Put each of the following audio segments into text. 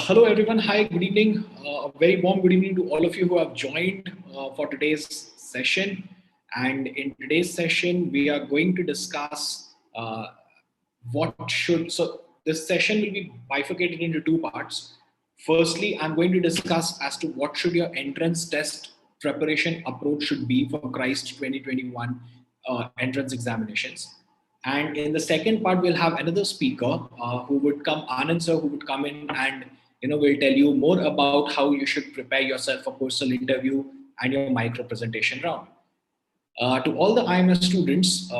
Hello everyone. Hi, good evening. A very warm good evening to all of you who have joined for today's session. And in today's session, we are going to discuss so this session will be bifurcated into two parts. Firstly, I'm going to discuss as to what should your entrance test preparation approach should be for Christ 2021 entrance examinations. And in the second part, we'll have another speaker who would come, Anand sir, who would come in and will tell you more about how you should prepare yourself for personal interview and your micro presentation round. To all the IMS students,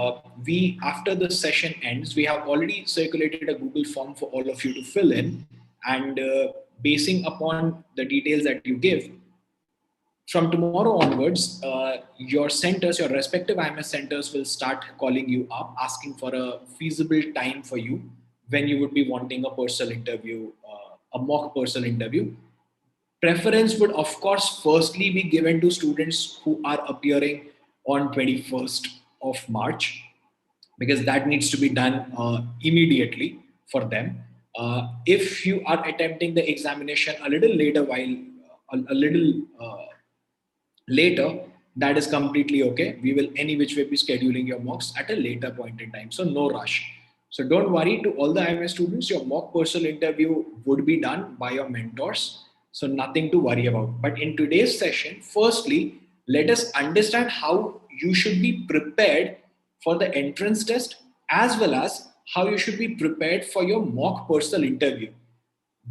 we after this session ends, we have already circulated a Google form for all of you to fill in, and basing upon the details that you give, from tomorrow onwards, your centers, your respective IMS centers will start calling you up, asking for a feasible time for you when you would be wanting a personal interview, a mock personal interview. Preference would, of course, firstly be given to students who are appearing on 21st of March, because that needs to be done immediately for them. If you are attempting the examination a little later, a little later, that is completely okay. We will any which way be scheduling your mocks at a later point in time. So no rush. So don't worry, to all the IMS students, your mock personal interview would be done by your mentors. So nothing to worry about. But in today's session, firstly, let us understand how you should be prepared for the entrance test, as well as how you should be prepared for your mock personal interview.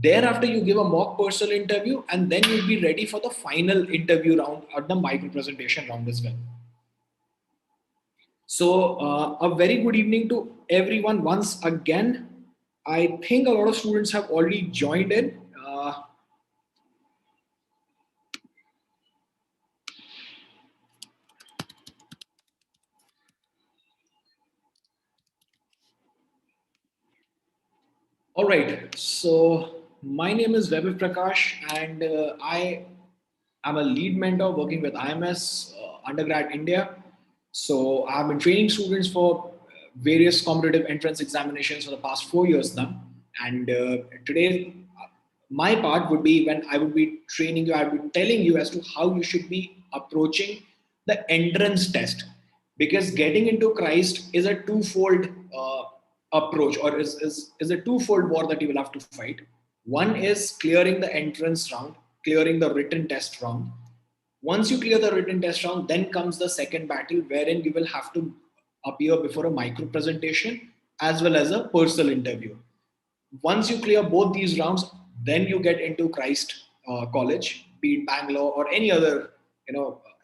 Thereafter, you give a mock personal interview, and then you'll be ready for the final interview round or the micro presentation round as well. So, a very good evening to everyone once again. I think a lot of students have already joined in. All right. So, my name is Vaibhav Prakash, and I am a lead mentor working with IMS Undergrad India. So, I've been training students for various competitive entrance examinations for the past 4 years now. And today, my part would be when I would be training you, I would be telling you as to how you should be approaching the entrance test. Because getting into Christ is a twofold approach, or is a twofold war that you will have to fight. One is clearing the entrance round, clearing the written test round. Once you clear the written test round, then comes the second battle, wherein you will have to appear before a micro presentation as well as a personal interview. Once you clear both these rounds, then you get into Christ College, be it Bangalore or any other,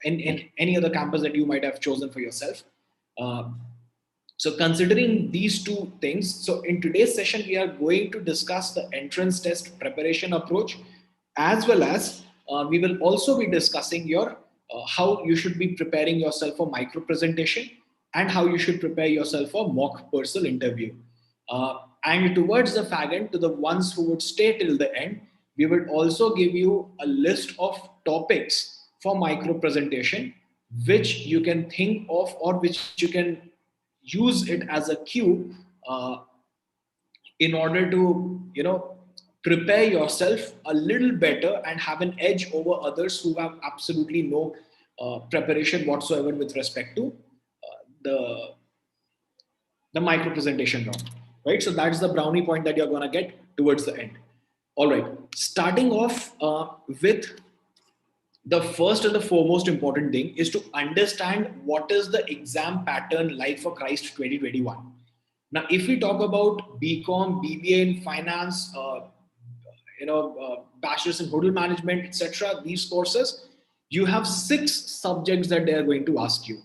in any other campus that you might have chosen for yourself. Uh, so considering these two things, so in today's session, we are going to discuss the entrance test preparation approach, as well as we will also be discussing your how you should be preparing yourself for micro presentation and how you should prepare yourself for mock personal interview. And towards the fag end, to the ones who would stay till the end, we would also give you a list of topics for micro presentation, which you can think of or which you can use it as a cue in order to prepare yourself a little better and have an edge over others who have absolutely no preparation whatsoever with respect to the micro presentation round, right? So that's the brownie point that you're going to get towards the end. All right, starting off with the first and the foremost important thing is to understand what is the exam pattern like for Christ 2021. Now, if we talk about Bcom, BBA in finance, bachelor's in hotel management, etc., these courses, you have 6 subjects that they are going to ask you.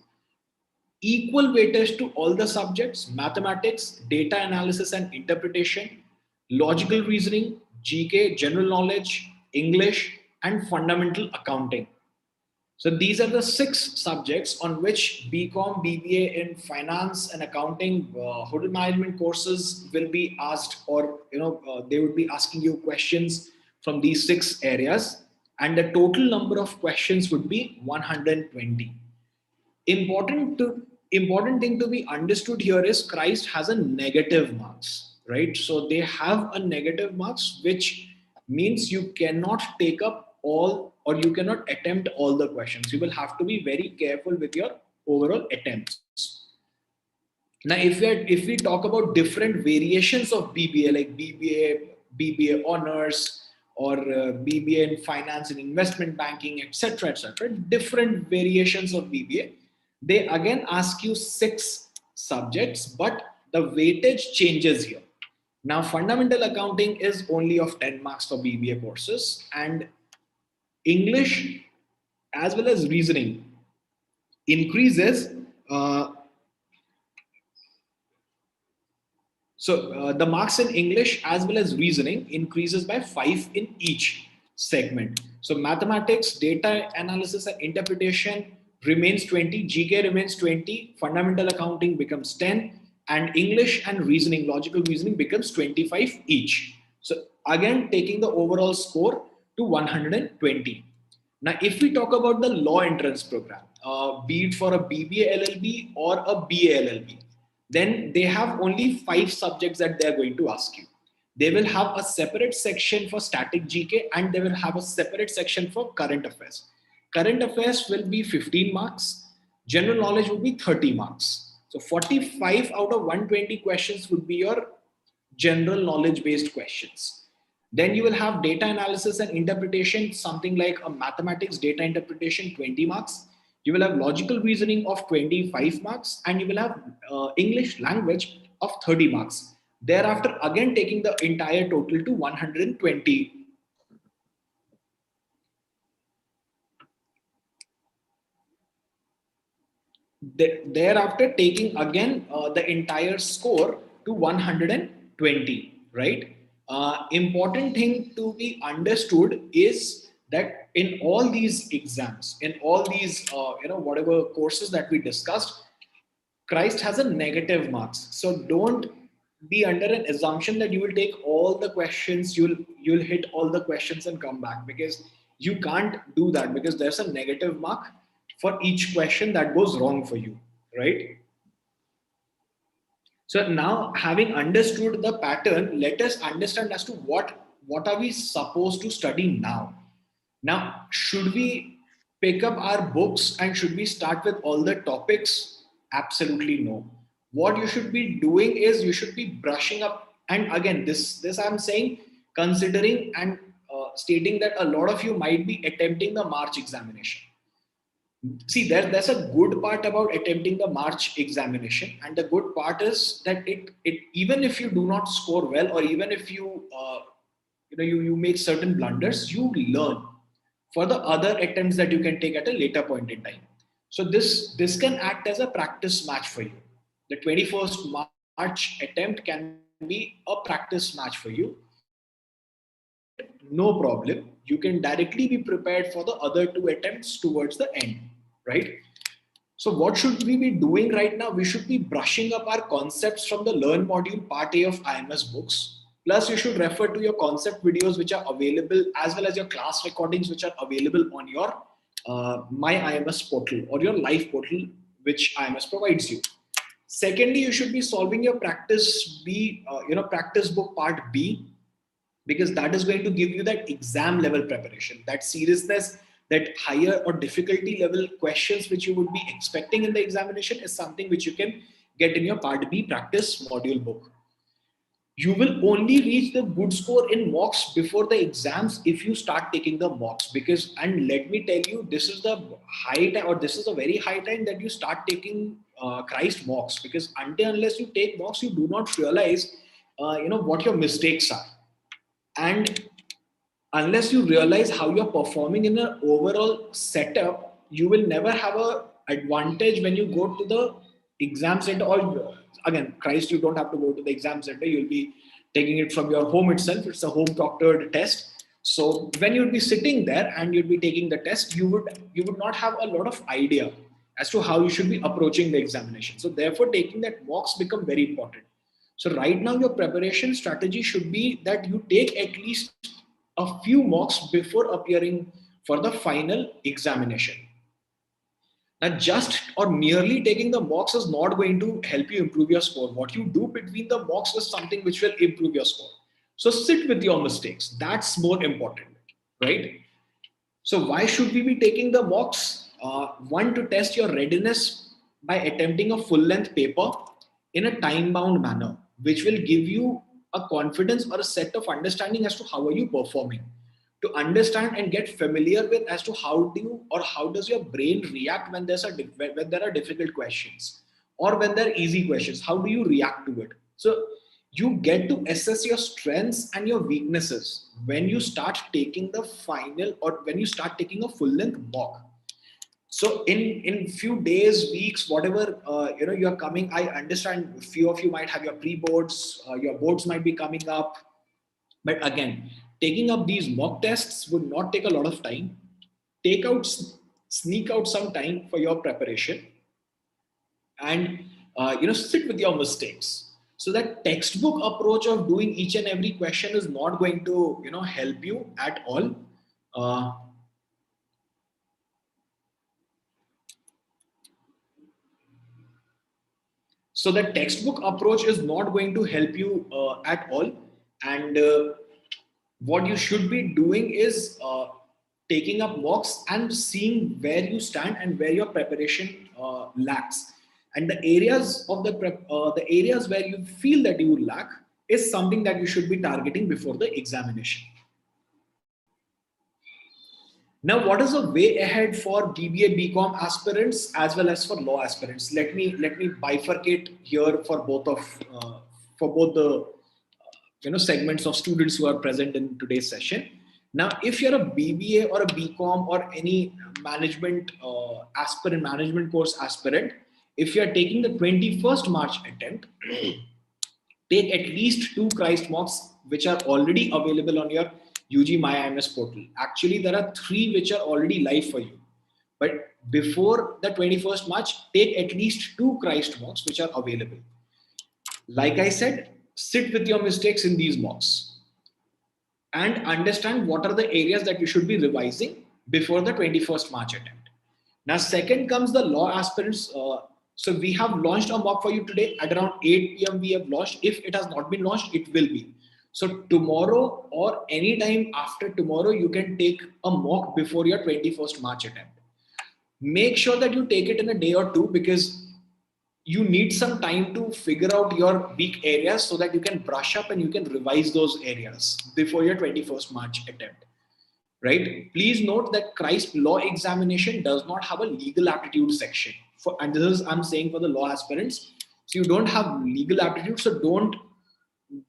Equal weightage to all the subjects: mathematics, data analysis and interpretation, logical reasoning, GK, general knowledge, English, and fundamental accounting. So these are the 6 subjects on which BCom, BBA in finance and accounting, hotel management courses will be asked, or they would be asking you questions from these 6 areas, and the total number of questions would be 120. Important thing to be understood here is Christ has a negative marks, right? So they have a negative marks which means you cannot take up all, or you cannot attempt all the questions. You will have to be very careful with your overall attempts. Now, if we talk about different variations of BBA, like BBA honors, or BBA in finance and investment banking, etc., different variations of BBA, they again ask you 6 subjects, but the weightage changes here. Now, fundamental accounting is only of 10 marks for BBA courses, and English as well as reasoning increases. Uh, the marks in English as well as reasoning increases by 5 in each segment. So mathematics, data analysis and interpretation remains 20, GK remains 20, fundamental accounting becomes 10, and English and reasoning, logical reasoning becomes 25 each. So again, taking the overall score to 120. Now, if we talk about the law entrance program, be it for a BBA LLB or a BA LLB, then they have only 5 subjects that they are going to ask you. They will have a separate section for static GK, and they will have a separate section for current affairs. Current affairs will be 15 marks. General knowledge will be 30 marks. So 45 out of 120 questions would be your general knowledge based questions. Then you will have data analysis and interpretation, something like a mathematics data interpretation, 20 marks. You will have logical reasoning of 25 marks, and you will have English language of 30 marks. Thereafter, again taking the entire total to 120. Thereafter, taking again the entire score to 120, right? Important thing to be understood is that in all these exams, in all these whatever courses that we discussed, Christ has a negative marks. So don't be under an assumption that you will take all the questions, you'll hit all the questions and come back, because you can't do that, because there's a negative mark for each question that goes wrong for you, right? So now, having understood the pattern, let us understand as to what are we supposed to study now. Now, should we pick up our books and should we start with all the topics? Absolutely no. What you should be doing is you should be brushing up. And again, this I'm saying, considering and stating that a lot of you might be attempting the March examination. See, there's a good part about attempting the March examination, and the good part is that it even if you do not score well, or even if you make certain blunders, you learn for the other attempts that you can take at a later point in time. So this can act as a practice match for you. The 21st March attempt can be a practice match for you. No problem. You can directly be prepared for the other 2 attempts towards the end, right? So what should we be doing right now? We should be brushing up our concepts from the Learn module part A of IMS books. Plus, you should refer to your concept videos which are available, as well as your class recordings which are available on your My IMS portal or your live portal which IMS provides you. Secondly, you should be solving your practice book part B, because that is going to give you that exam level preparation, that seriousness, that higher or difficulty level questions which you would be expecting in the examination is something which you can get in your part B practice module book. You will only reach the good score in mocks before the exams if you start taking the mocks, because, and let me tell you, this is the high time, or this is a very high time that you start taking Christ mocks, because until unless you take mocks, you do not realize what your mistakes are. And unless you realize how you're performing in an overall setup, you will never have a advantage when you go to the exam center. Or again, Christ, you don't have to go to the exam center. You'll be taking it from your home itself. It's a home proctored test. So when you'd be sitting there and you'd be taking the test, you would not have a lot of idea as to how you should be approaching the examination. So therefore, taking that mocks become very important. So right now, your preparation strategy should be that you take at least a few mocks before appearing for the final examination. Now, just or merely taking the mocks is not going to help you improve your score. What you do between the mocks is something which will improve your score. So sit with your mistakes. That's more important, right? So why should we be taking the mocks? One, to test your readiness by attempting a full-length paper in a time-bound manner, which will give you a confidence or a set of understanding as to how are you performing. To understand and get familiar with as to how do you or how does your brain react when when there are difficult questions or when there are easy questions. How do you react to it? So you get to assess your strengths and your weaknesses when you start taking the final or when you start taking a full length mock. So in few days, weeks, whatever you're coming, I understand a few of you might have your pre boards, your boards might be coming up, but again, taking up these mock tests would not take a lot of time. Take out, sneak out some time for your preparation, and sit with your mistakes. So that textbook approach of doing each and every question is not going to help you at all. Uh, so that textbook approach is not going to help you at all, and what you should be doing is taking up mocks and seeing where you stand and where your preparation lacks, and the areas of the areas where you feel that you lack is something that you should be targeting before the examination. Now, what is the way ahead for BBA BCom aspirants as well as for law aspirants? Let me bifurcate here for both the segments of students who are present in today's session. Now, if you're a BBA or a BCom or any management management course aspirant, if you are taking the 21st March attempt, take at least 2 Christ mocks which are already available on your UG My IMS portal. Actually, there are 3 which are already live for you. But before the 21st March, take at least 2 Christ mocks which are available. Like I said, sit with your mistakes in these mocks and understand what are the areas that you should be revising before the 21st March attempt. Now, second comes the law aspirants. So we have launched a mock for you today at around 8 p.m. We have launched. If it has not been launched, it will be. So tomorrow or any time after tomorrow, you can take a mock before your 21st March attempt. Make sure that you take it in a day or two, because you need some time to figure out your weak areas so that you can brush up and you can revise those areas before your 21st March attempt. Right? Please note that Christ law examination does not have a legal aptitude section. And this is, I'm saying, for the law aspirants. So you don't have legal aptitude, so don't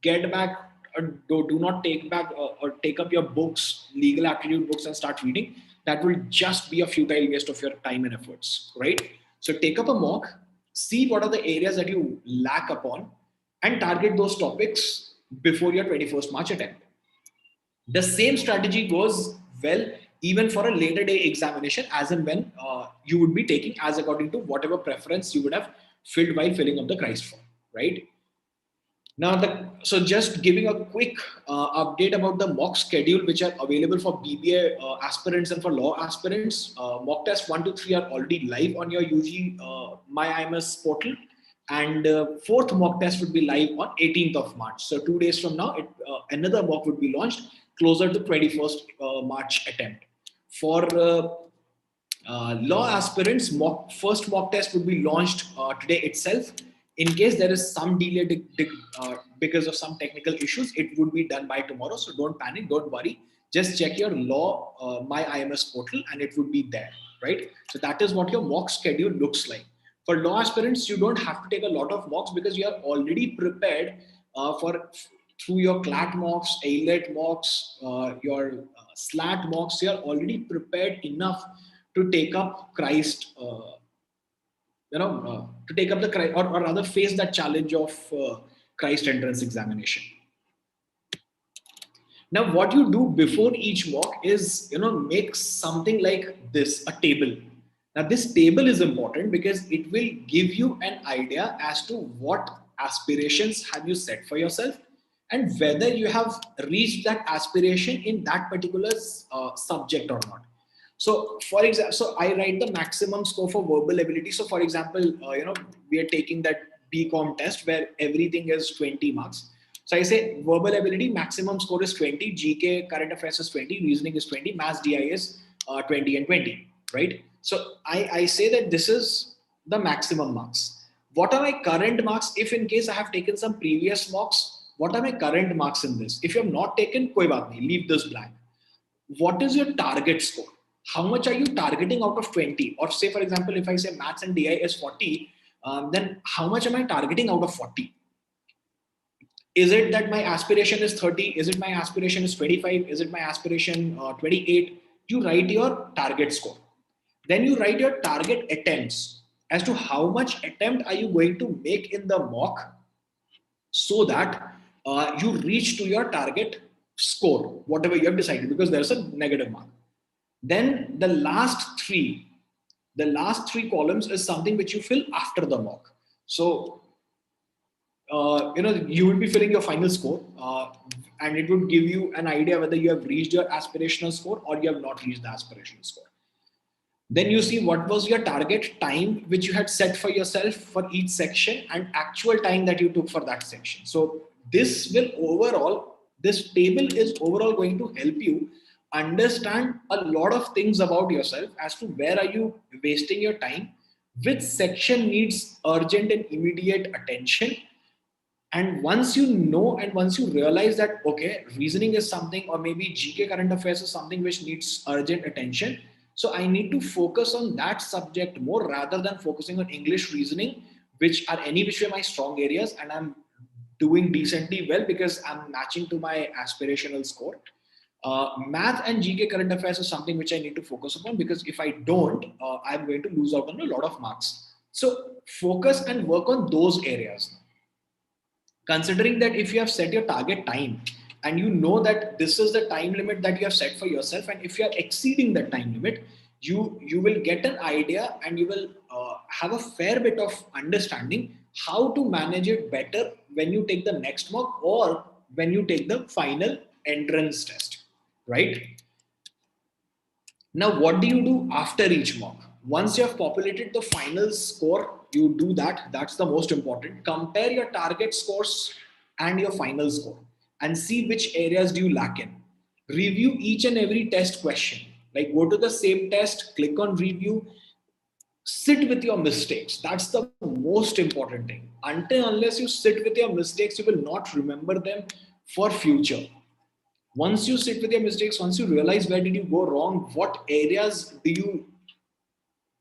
get back or do not take back or take up your books, legal aptitude books, and start reading. That will just be a futile waste of your time and efforts, right? So take up a mock, see what are the areas that you lack upon, and target those topics before your 21st March attempt. The same strategy goes well even for a later day examination, as and when you would be taking as according to whatever preference you would have filled while filling up the Christ form, right? Now, so just giving a quick update about the mock schedule which are available for BBA aspirants and for law aspirants. Mock test 1 to 3 are already live on your UG My IMS portal, and fourth mock test would be live on 18th of March. So 2 days from now, another mock would be launched closer to 21st March attempt. For law aspirants, first mock test would be launched today itself. In case there is some delay because of some technical issues, it would be done by tomorrow. So don't panic, don't worry. Just check your law My IMS portal and it would be there, right? So that is what your mock schedule looks like. For law aspirants, you don't have to take a lot of mocks because you are already prepared through your CLAT mocks, AILET mocks, your SLAT mocks. You are already prepared enough to take up Christ. To take up the or rather face that challenge of Christ entrance examination. Now, what you do before each mock is, make something like this, a table. Now, this table is important because it will give you an idea as to what aspirations have you set for yourself and whether you have reached that aspiration in that particular subject or not. So, for example, so I write the maximum score for verbal ability. So, for example, we are taking that Bcom test where everything is 20 marks. So I say verbal ability, maximum score is 20, GK, current affairs is 20, reasoning is 20, maths DI is 20 and 20, right? So I say that this is the maximum marks. What are my current marks? If in case I have taken some previous marks, what are my current marks in this? If you have not taken, koi baat nahi, leave this blank. What is your target score? How much are you targeting out of 20? Or say, for example, if I say maths and DI is 40, then how much am I targeting out of 40? Is it that my aspiration is 30? Is it my aspiration is 25? Is it my aspiration 28? You write your target score. Then you write your target attempts as to how much attempt are you going to make in the mock so that you reach to your target score, whatever you have decided, because there's a negative mark. Then the last three columns is something which you fill after the mock. So you will be filling your final score, and it would give you an idea whether you have reached your aspirational score or you have not reached the aspirational score. Then you see what was your target time which you had set for yourself for each section and actual time that you took for that section. So this table is overall going to help you understand a lot of things about yourself as to where are you wasting your time, which section needs urgent and immediate attention. And once you know and once you realize that, okay, reasoning is something, or maybe GK current affairs is something which needs urgent attention. So I need to focus on that subject more rather than focusing on English reasoning, which are any which way my strong areas. And I'm doing decently well because I'm matching to my aspirational score. Math and GK current affairs is something which I need to focus upon because if I don't, I'm going to lose out on a lot of marks. So focus and work on those areas. Considering that if you have set your target time and you know that this is the time limit that you have set for yourself, and if you are exceeding that time limit, you will get an idea and you will have a fair bit of understanding how to manage it better when you take the next mock or when you take the final entrance test, right? Now, what do you do after each mock? Once you have populated the final score, you do that. That's the most important. Compare your target scores and your final score and see which areas do you lack in. Review each and every test question. Like go to the same test, click on review, sit with your mistakes. That's the most important thing. Until unless you sit with your mistakes, you will not remember them for future. Once you sit with your mistakes, once you realize where did you go wrong, what areas do you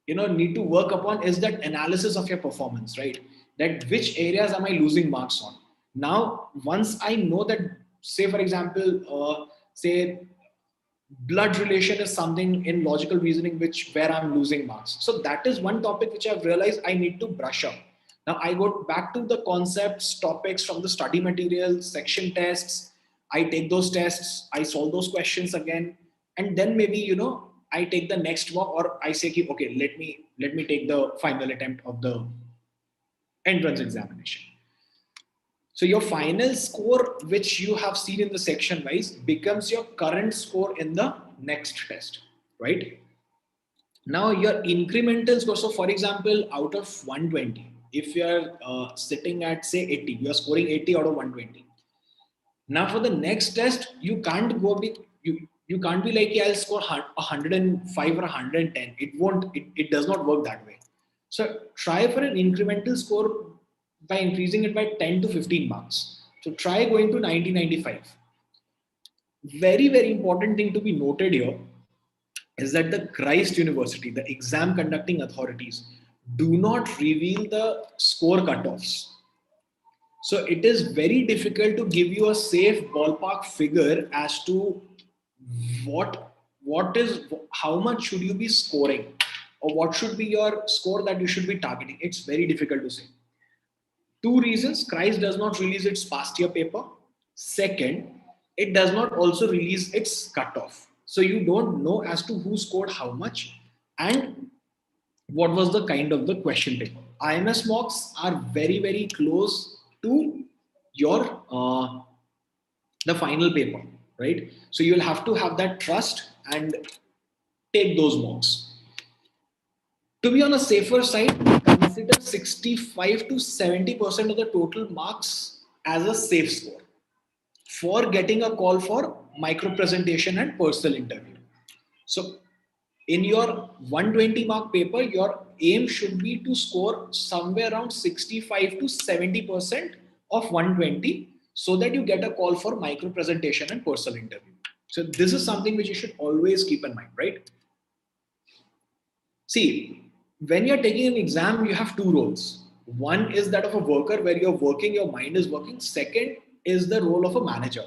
need to work upon, is that analysis of your performance, right? That which areas am I losing marks on. Now once I know that, say for example, say blood relation is something in logical reasoning which where I'm losing marks, so that is one topic which I've realized I need to brush up. Now I go back to the concepts topics from the study material section tests. I take those tests, I solve those questions again, and then maybe I take the next mock, or I say okay, let me take the final attempt of the entrance examination. So your final score, which you have seen in the section wise, becomes your current score in the next test, right? Now your incremental score. So for example, out of 120, if you are sitting at say 80, you are scoring 80 out of 120. Now for the next test, you can't go big. You can't be like, yeah, I'll score 105 or 110. It won't. It does not work that way. So try for an incremental score by increasing it by 10 to 15 marks. So try going to 90-95. Very, very important thing to be noted here is that the Christ University, the exam conducting authorities, do not reveal the score cutoffs. So it is very difficult to give you a safe ballpark figure as to what is how much should you be scoring, or what should be your score that you should be targeting. It's very difficult to say. Two reasons: Christ does not release its past year paper. Second, it does not also release its cutoff. So you don't know as to who scored how much and what was the kind of the question paper. IMS mocks are very, very close to your the final paper, right? So you'll have to have that trust and take those mocks. To be on a safer side, consider 65 to 70% of the total marks as a safe score. for getting a call for micro presentation and personal interview. So in your 120 mark paper, your aim should be to score somewhere around 65 to 70% of 120 so that you get a call for micro presentation and personal interview. So this is something which you should always keep in mind, right? See, when you're taking an exam, you have two roles. One is that of a worker where you're working, your mind is working. Second is the role of a manager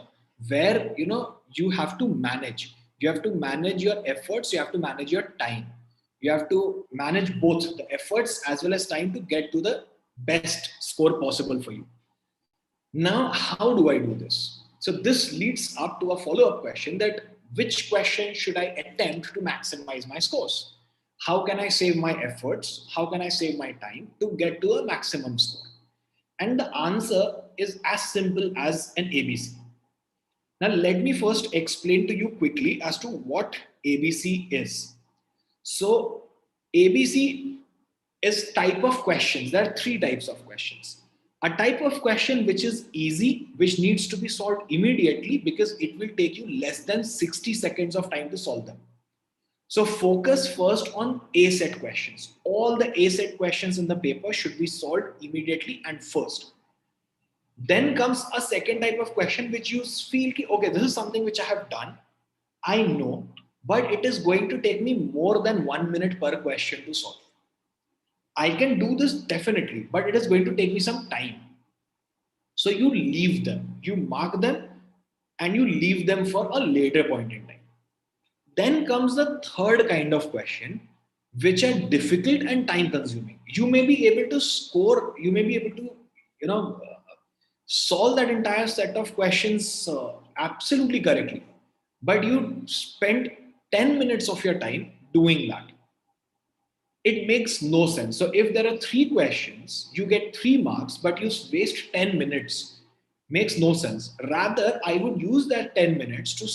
where you have to manage. You have to manage your efforts, you have to manage your time. You have to manage both the efforts as well as time to get to the best score possible for you. Now, how do I do this? So this leads up to a follow-up question that which question should I attempt to maximize my scores? How can I save my efforts? How can I save my time to get to a maximum score? And the answer is as simple as an ABC. Now, let me first explain to you quickly as to what ABC is. So, ABC is type of questions. There are three types of questions. A type of question which is easy, which needs to be solved immediately because it will take you less than 60 seconds of time to solve them. So focus first on A set questions. All the A set questions in the paper should be solved immediately and first. Then comes a second type of question which you feel, okay, this is something which I have done, I know, but it is going to take me more than 1 minute per question to solve. I can do this definitely, but it is going to take me some time. So you leave them, you mark them, and you leave them for a later point in time. Then comes the third kind of question, which are difficult and time consuming. You may be able to score, you may be able to, solve that entire set of questions absolutely correctly, but you spend 10 minutes of your time doing that. It makes no sense. So if there are three questions, you get 3 marks, but you waste 10 minutes. Makes no sense. Rather, I would use that 10 minutes to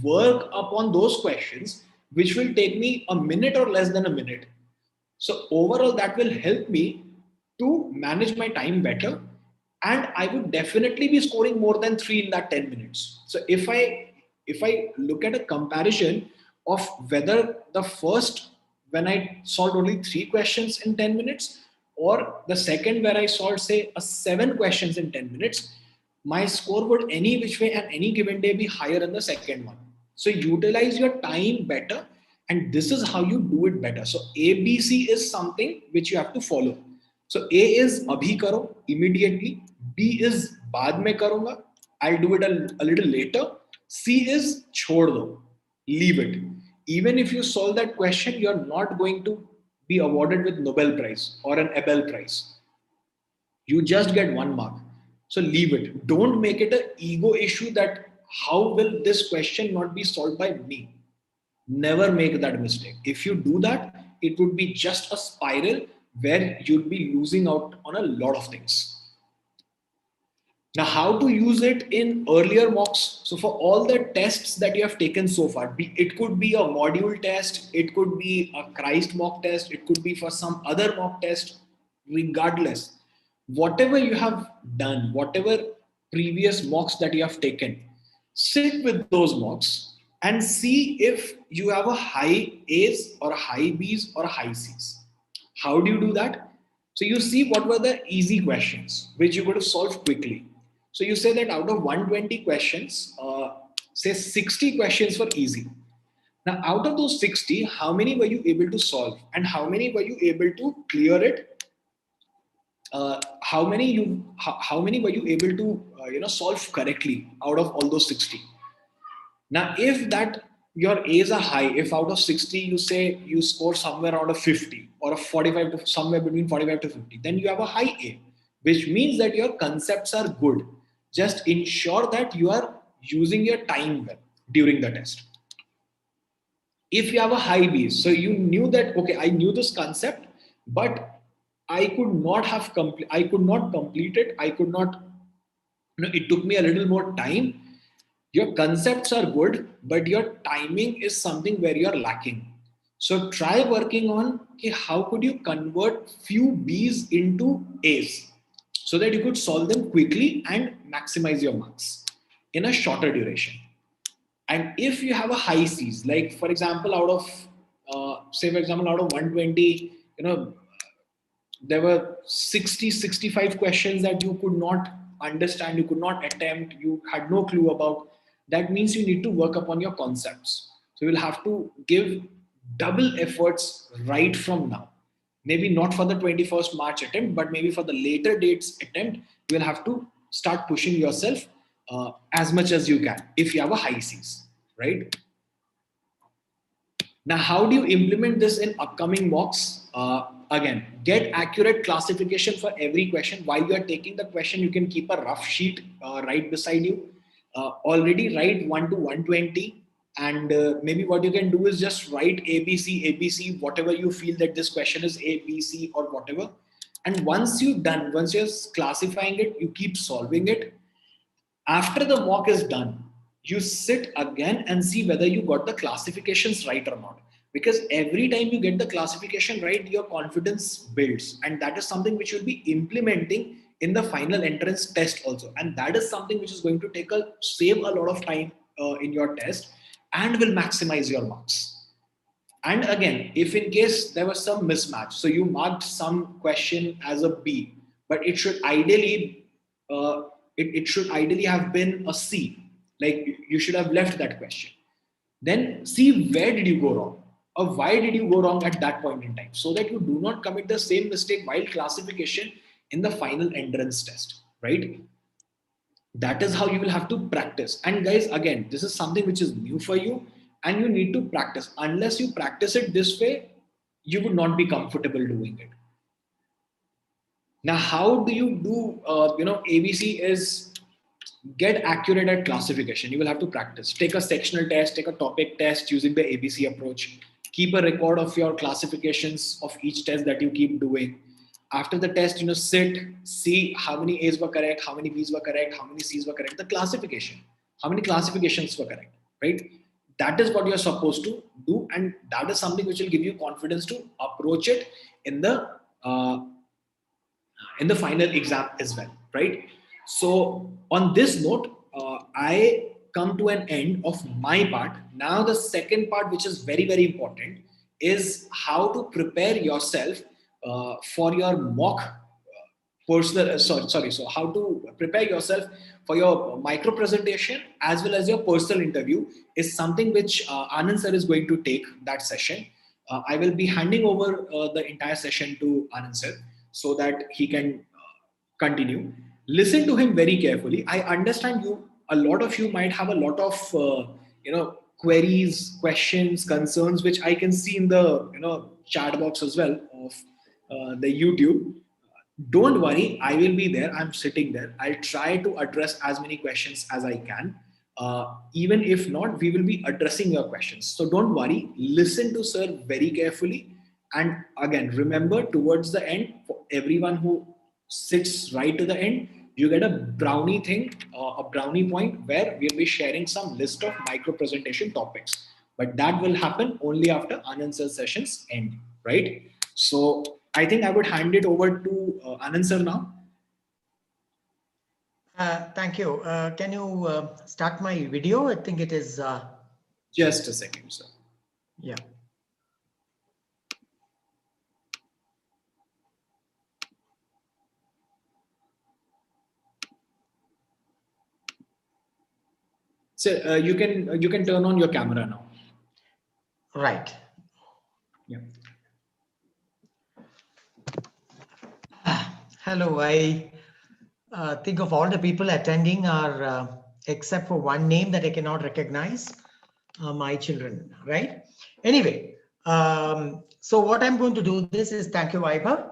work upon those questions, which will take me a minute or less than a minute. So overall, that will help me to manage my time better. And I would definitely be scoring more than 3 in that 10 minutes. So if I look at a comparison of whether the first, when I solved only 3 questions in 10 minutes, or the second where I solved say a 7 questions in 10 minutes, my score would any which way and any given day be higher in the second one. So utilize your time better, and this is how you do it better. So ABC is something which you have to follow. So A is abhi karo, immediately. B is baad mein karunga, I'll do it a little later. C is chhod do, leave it. Even if you solve that question, you're not going to be awarded with Nobel Prize or an Abel Prize. You just get 1 mark. So leave it. Don't make it an ego issue that how will this question not be solved by me? Never make that mistake. If you do that, it would be just a spiral where you'd be losing out on a lot of things. Now, how to use it in earlier mocks? So, for all the tests that you have taken so far, it could be a module test, it could be a Christ mock test, it could be for some other mock test, regardless. Whatever you have done, whatever previous mocks that you have taken, sit with those mocks and see if you have a high A's or a high B's or a high C's. How do you do that? So you see what were the easy questions which you could have solved quickly. So you say that out of 120 questions, say 60 questions were easy. Now, out of those 60, how many were you able to solve, and how many were you able to clear it? How many were you able to solve correctly out of all those 60? Now, if that your A's are high, if out of 60 you say you score somewhere around a 50 or a 45 to somewhere between 45 to 50, then you have a high A, which means that your concepts are good. Just ensure that you are using your time well during the test. If you have a high B, so you knew that, okay, I knew this concept, but I could not have I could not complete it. I could not, it took me a little more time. Your concepts are good, but your timing is something where you're lacking. So try working on, okay, how could you convert few B's into A's. so that you could solve them quickly and maximize your marks in a shorter duration. And if you have a high C's, like for example, out of say for example out of 120, there were 60, 65 questions that you could not understand, you could not attempt, you had no clue about. That means you need to work upon your concepts. So you'll have to give double efforts right from now. Maybe not for the 21st March attempt, but maybe for the later dates attempt, you will have to start pushing yourself as much as you can if you have a high C's, right? Now, how do you implement this in upcoming mocks? Again, get accurate classification for every question. While you are taking the question, you can keep a rough sheet right beside you. Already write 1 to 120. And maybe what you can do is just write ABC, ABC, whatever you feel that this question is A, B, C, or whatever. And once you're done, once you're classifying it, you keep solving it. After the mock is done, you sit again and see whether you got the classifications right or not. Because every time you get the classification right, your confidence builds. And that is something which you'll be implementing in the final entrance test also. And that is something which is going to save a lot of time in your test and will maximize your marks. And again, if in case there was some mismatch, so you marked some question as a B, but it should ideally it should ideally have been a C. Like you should have left that question. Then see where did you go wrong, or why did you go wrong at that point in time, so that you do not commit the same mistake while classification in the final entrance test, right? That is how you will have to practice. And guys, again, this is something which is new for you, and you need to practice. Unless you practice it this way, you would not be comfortable doing it. Now, how do you do ABC is get accurate at classification. You will have to practice, take a sectional test, take a topic test using the ABC approach, keep a record of your classifications of each test that you keep doing. After the test, sit, see how many A's were correct, how many B's were correct, how many C's were correct, the classification, how many classifications were correct, right? That is what you're supposed to do, and that is something which will give you confidence to approach it in the uh, final exam as well, right? So on this note, I come to an end of my part. Now the second part, which is very, very important, is how to prepare yourself for your mock personal so how to prepare yourself for your micro presentation as well as your personal interview is something which Anand sir is going to take that session. I will be handing over the entire session to Anand sir so that he can continue. Listen to him very carefully. I understand you, a lot of you might have a lot of queries, questions, concerns, which I can see in the chat box as well of the YouTube. Don't worry, I will be there. I'm sitting there. I'll try to address as many questions as I can. Even if not, we will be addressing your questions. So don't worry, listen to sir very carefully. And again, remember, towards the end, for everyone who sits right to the end, you get a brownie thing, a brownie point where we'll be sharing some list of micro presentation topics. But that will happen only after Anand sir sessions end, right? So I think I would hand it over to Anand sir now. Thank you. Can you start my video? I think it is. Just a second, sir. Yeah. So you can turn on your camera now. Right. Yeah. Hello. I think of all the people attending are, except for one name that I cannot recognize, my children, right? Anyway, so what I'm going to do this is, thank you, Vaibhav.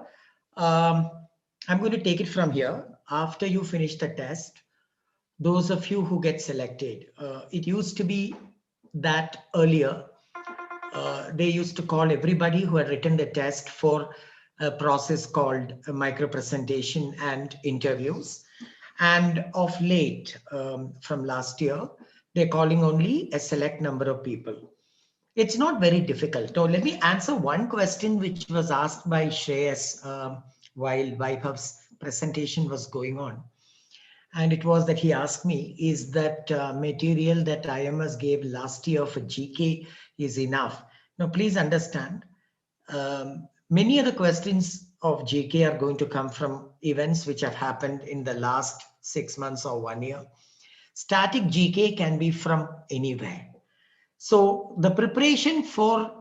I'm going to take it from here. After you finish the test, those of you who get selected, it used to be that earlier, they used to call everybody who had written the test for a process called a micro presentation and interviews. And of late, from last year, they're calling only a select number of people. It's not very difficult. So let me answer one question which was asked by Shreyas while Vaibhav's presentation was going on. And it was that he asked me, is that material that IMS gave last year for GK is enough? Now, please understand, many of the questions of GK are going to come from events which have happened in the last 6 months or 1 year. Static GK can be from anywhere. So the preparation for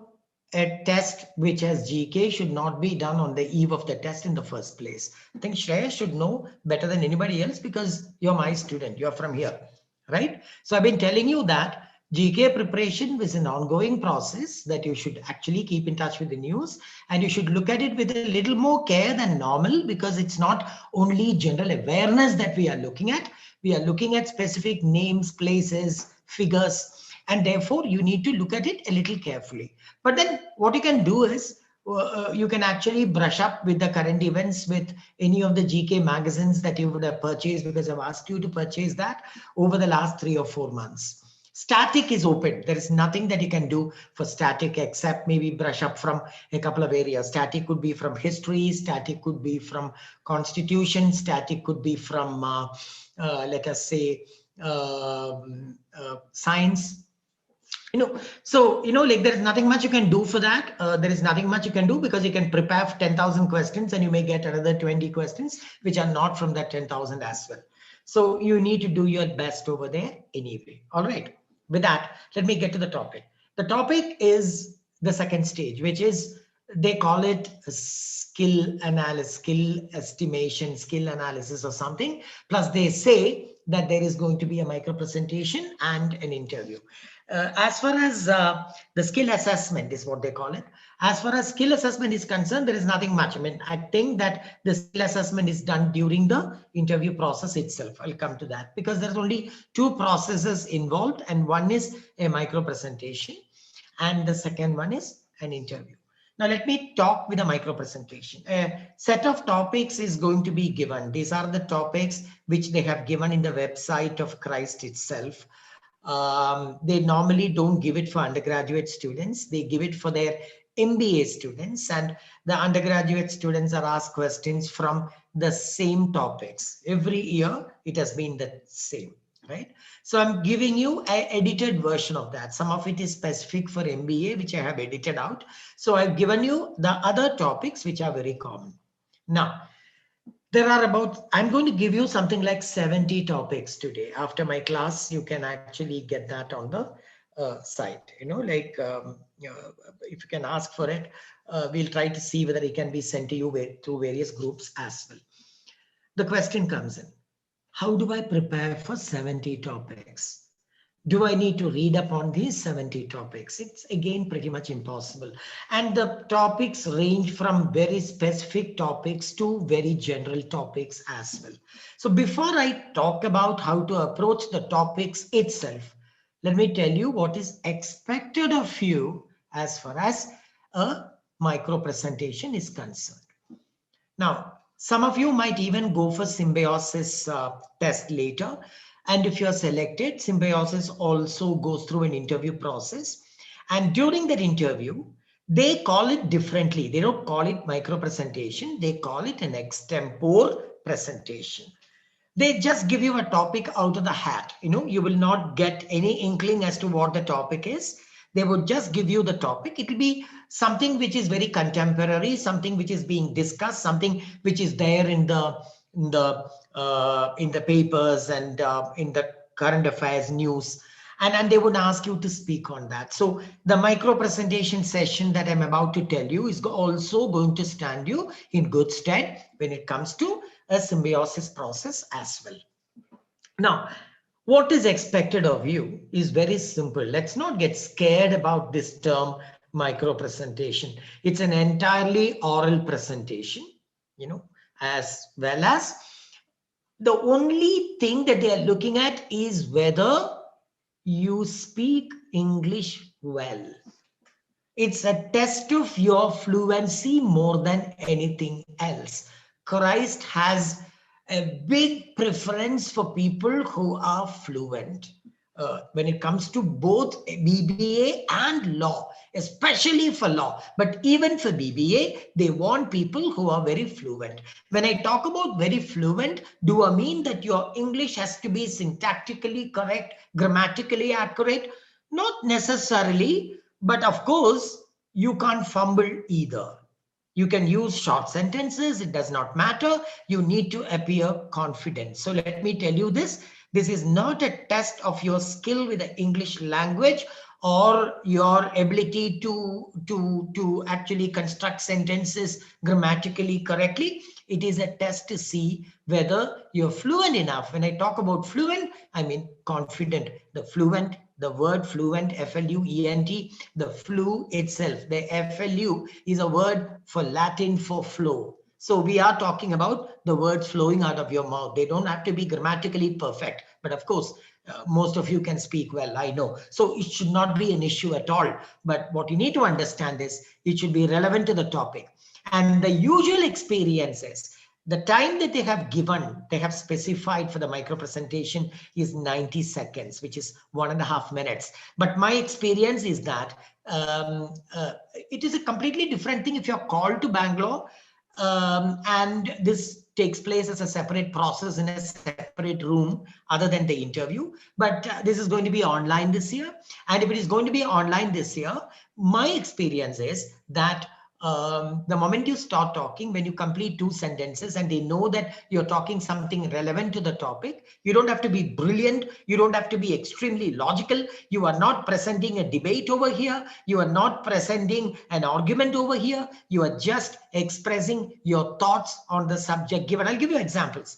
a test which has GK should not be done on the eve of the test in the first place. I think Shreya should know better than anybody else because you're my student, you're from here, right? So I've been telling you that GK preparation is an ongoing process that you should actually keep in touch with the news, and you should look at it with a little more care than normal, because it's not only general awareness that we are looking at. We are looking at specific names, places, figures, and therefore you need to look at it a little carefully. But then what you can do is you can actually brush up with the current events with any of the GK magazines that you would have purchased, because I've asked you to purchase that over the last 3 or 4 months. Static is open. There is nothing that you can do for static except maybe brush up from a couple of areas. Static could be from history, static could be from constitution, static could be from, let us say, science. So like there is nothing much you can do for that. There is nothing much you can do because you can prepare 10,000 questions and you may get another 20 questions which are not from that 10,000 as well. So you need to do your best over there anyway. All right, with that, let me get to the topic. The topic is the second stage, which is, they call it skill analysis, skill estimation, skill analysis or something. Plus they say that there is going to be a micro presentation and an interview. As far as the skill assessment is what they call it. As far as skill assessment is concerned, there is nothing much. I mean, I think that the skill assessment is done during the interview process itself. I'll come to that because there's only 2 processes involved, and one is a micro presentation and the second one is an interview. Now, let me talk with a micro presentation. A set of topics is going to be given. These are the topics which they have given in the website of Christ itself. They normally don't give it for undergraduate students. They give it for their MBA students, and the undergraduate students are asked questions from the same topics. Every year, it has been the same, right? So I'm giving you an edited version of that. Some of it is specific for MBA, which I have edited out. So I've given you the other topics, which are very common. Now, there are about, I'm going to give you something like 70 topics today. After my class, you can actually get that on the site, if you can ask for it, we'll try to see whether it can be sent to you through various groups as well. The question comes in, how do I prepare for 70 topics? Do I need to read up on these 70 topics? It's again pretty much impossible. And the topics range from very specific topics to very general topics as well. So before I talk about how to approach the topics itself, let me tell you what is expected of you as far as a micro presentation is concerned. Now, some of you might even go for symbiosis test later. And if you're selected, symbiosis also goes through an interview process. And during that interview, they call it differently. They don't call it micro presentation. They call it an extempore presentation. They just give you a topic out of the hat. You will not get any inkling as to what the topic is. They would just give you the topic. It will be something which is very contemporary, something which is being discussed, something which is there in the papers and in the current affairs news, and they would ask you to speak on that. So the micro presentation session that I'm about to tell you is also going to stand you in good stead when it comes to a symbiosis process as well. Now, what is expected of you is very simple. Let's not get scared about this term micro presentation. It's an entirely oral presentation, as well as the only thing that they are looking at is whether you speak English well. It's a test of your fluency more than anything else. Christ has a big preference for people who are fluent. when it comes to both BBA and law, especially for law, but even for BBA, they want people who are very fluent. When I talk about very fluent, do I mean that your English has to be syntactically correct, grammatically accurate? Not necessarily, but of course, you can't fumble either. You can use short sentences, it does not matter. You need to appear confident. So let me tell you this. This is not a test of your skill with the English language or your ability to actually construct sentences grammatically correctly. It is a test to see whether you're fluent enough. When I talk about fluent, I mean confident. The fluent, the word fluent, F-L-U-E-N-T, the flu itself, the F-L-U is a word for Latin for flow. So we are talking about the words flowing out of your mouth. They don't have to be grammatically perfect, but of course, most of you can speak well, I know. So it should not be an issue at all. But what you need to understand is it should be relevant to the topic. And the usual experiences, the time that they have given, they have specified for the micro presentation is 90 seconds, which is 1.5 minutes. But my experience is that it is a completely different thing if you're called to Bangalore and this takes place as a separate process in a separate room other than the interview. But this is going to be online this year. And if it is going to be online this year, my experience is that the moment you start talking, when you complete 2 sentences and they know that you're talking something relevant to the topic, you don't have to be brilliant. You don't have to be extremely logical. You are not presenting a debate over here. You are not presenting an argument over here. You are just expressing your thoughts on the subject given. I'll give you examples.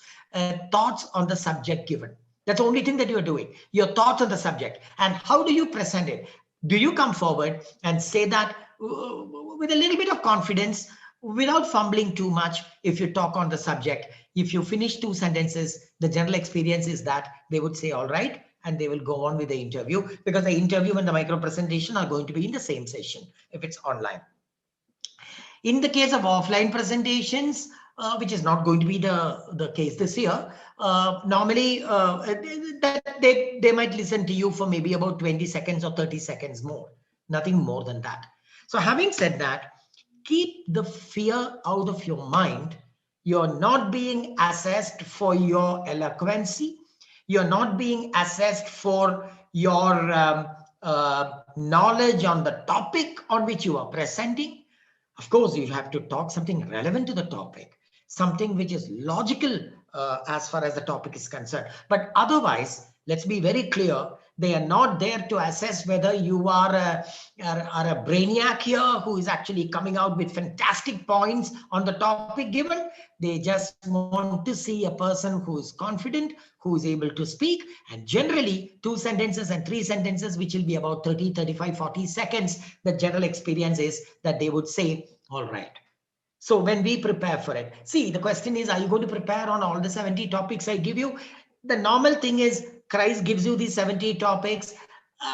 Thoughts on the subject given. That's the only thing that you're doing. Your thoughts on the subject. And how do you present it? Do you come forward and say that with a little bit of confidence, without fumbling too much? If you talk on the subject, if you finish 2 sentences, the general experience is that they would say, all right, and they will go on with the interview, because the interview and the micro presentation are going to be in the same session if it's online. In the case of offline presentations, which is not going to be the case this year, normally that they might listen to you for maybe about 20 seconds or 30 seconds more, nothing more than that. So having said that, keep the fear out of your mind. You're not being assessed for your eloquency. You're not being assessed for your knowledge on the topic on which you are presenting. Of course, you have to talk something relevant to the topic, something which is logical as far as the topic is concerned. But otherwise, let's be very clear, they are not there to assess whether you are a brainiac here who is actually coming out with fantastic points on the topic given. They just want to see a person who is confident, who is able to speak, and generally 2 sentences and 3 sentences, which will be about 30, 35, 40 seconds. The general experience is that they would say, all right. So when we prepare for it, see, the question is, are you going to prepare on all the 70 topics I give you? The normal thing is Christ gives you these 70 topics.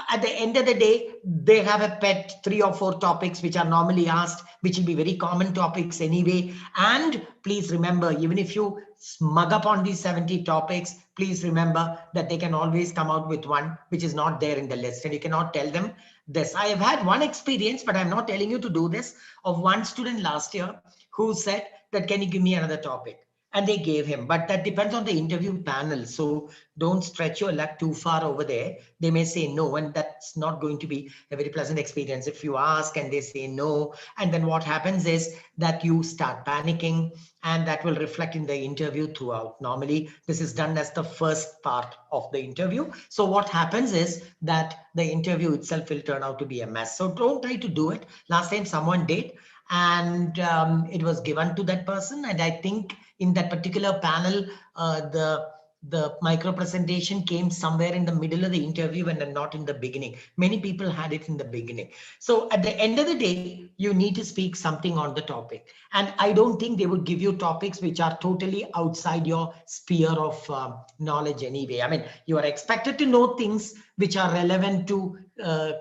At the end of the day, they have a pet 3 or 4 topics which are normally asked, which will be very common topics anyway. And please remember, even if you smug up on these 70 topics, please remember that they can always come out with one which is not there in the list. And you cannot tell them this. I have had one experience, but I'm not telling you to do this, of one student last year who said that, can you give me another topic? And they gave him, but that depends on the interview panel. So don't stretch your luck too far over there. They may say no, and that's not going to be a very pleasant experience. If you ask and they say no, and then what happens is that you start panicking, and that will reflect in the interview throughout. Normally, this is done as the first part of the interview. So what happens is that the interview itself will turn out to be a mess. So don't try to do it. Last time someone did, and it was given to that person. And I think in that particular panel, the micro presentation came somewhere in the middle of the interview and not in the beginning. Many people had it in the beginning. So at the end of the day, you need to speak something on the topic. And I don't think they would give you topics which are totally outside your sphere of knowledge anyway. I mean, you are expected to know things which are relevant to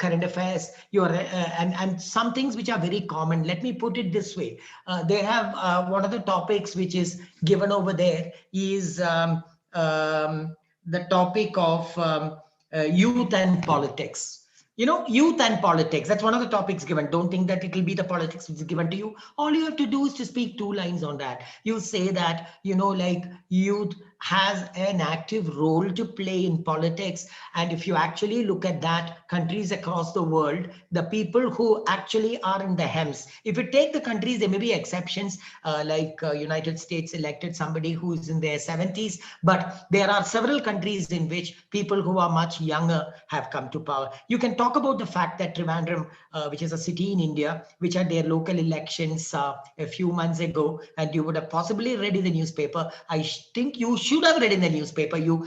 current affairs. You are and some things which are very common. Let me put it this way. They have one of the topics which is given over there is the topic of youth and politics. Youth and politics, that's one of the topics given. Don't think that it will be the politics which is given to you. All you have to do is to speak 2 lines on that. You say that, like youth has an active role to play in politics. And if you actually look at that, countries across the world, the people who actually are in the hems, if you take the countries, there may be exceptions, like United States elected somebody who is in their 70s, but there are several countries in which people who are much younger have come to power. You can talk about the fact that Trivandrum, which is a city in India, which had their local elections a few months ago, and you would have possibly read in the newspaper. I think you should have read in the newspaper. You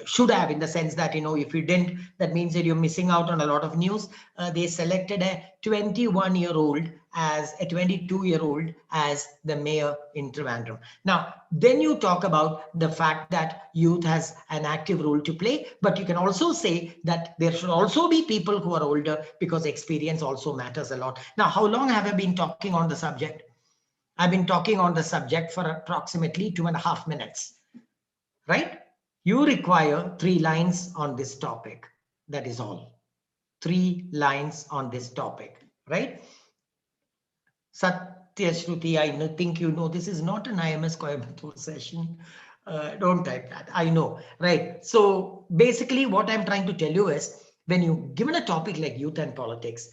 should have, in the sense that, if you didn't, that means that you're missing out on a lot of news. They selected a 21-year-old as a 22-year-old as the mayor in Trivandrum. Now, then you talk about the fact that youth has an active role to play, but you can also say that there should also be people who are older, because experience also matters a lot. Now, how long have I been talking on the subject? I've been talking on the subject for approximately 2.5 minutes, right? You require 3 lines on this topic. That is all. 3 lines on this topic, right? Satya Shruti, I think this is not an IMS Coimbatore session. Don't type that. I know, right? So basically what I'm trying to tell you is, when you given a topic like youth and politics,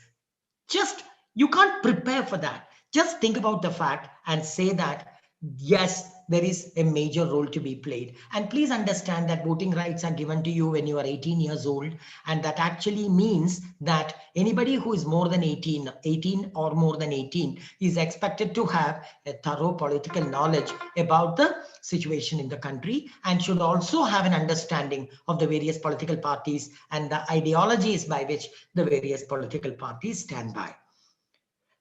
you can't prepare for that. Just think about the fact and say that, yes, there is a major role to be played. And please understand that voting rights are given to you when you are 18 years old. And that actually means that anybody who is more than 18 or more than 18 is expected to have a thorough political knowledge about the situation in the country, and should also have an understanding of the various political parties and the ideologies by which the various political parties stand by.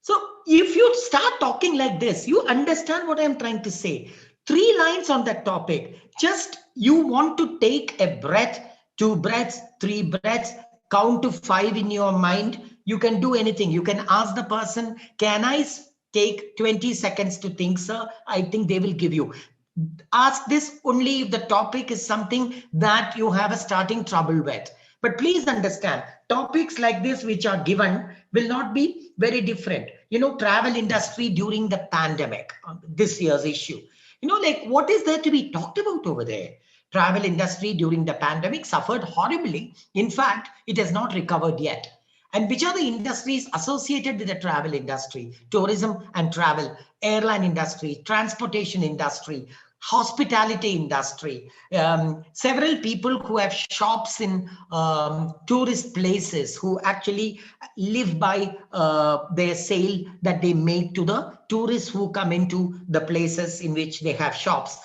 So if you start talking like this, you understand what I'm trying to say. 3 lines on that topic. Just you want to take a breath, 2 breaths, 3 breaths, count to 5 in your mind. You can do anything. You can ask the person, can I take 20 seconds to think, sir? I think they will give you. Ask this only if the topic is something that you have a starting trouble with. But please understand, topics like this which are given will not be very different. Travel industry during the pandemic, this year's issue. Like, what is there to be talked about over there? Travel industry during the pandemic suffered horribly. In fact, it has not recovered yet. And which are the industries associated with the travel industry? Tourism and travel, airline industry, transportation industry, hospitality industry, several people who have shops in tourist places, who actually live by their sale that they make to the tourists who come into the places in which they have shops.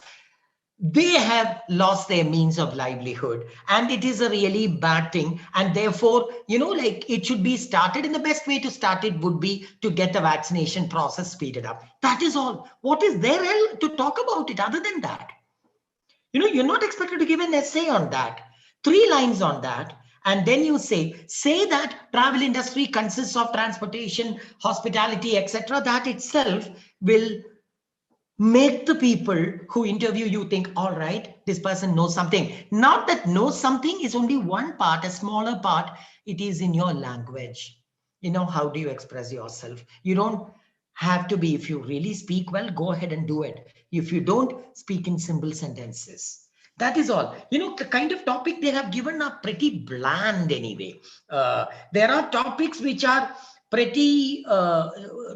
They have lost their means of livelihood, and it is a really bad thing. And therefore, like, it should be started, and the best way to start it would be to get the vaccination process speeded up. That is all. What is there to talk about it other than that? You're not expected to give an essay on that. 3 lines on that. And then you say that travel industry consists of transportation, hospitality, etc. That itself will make the people who interview you think, all right, this person knows something. Not that knows something is only one part, a smaller part. It is in your language. How do you express yourself? You don't have to be, if you really speak well, go ahead and do it. If you don't, speak in simple sentences. That is all. The kind of topic they have given are pretty bland anyway. There are topics which are pretty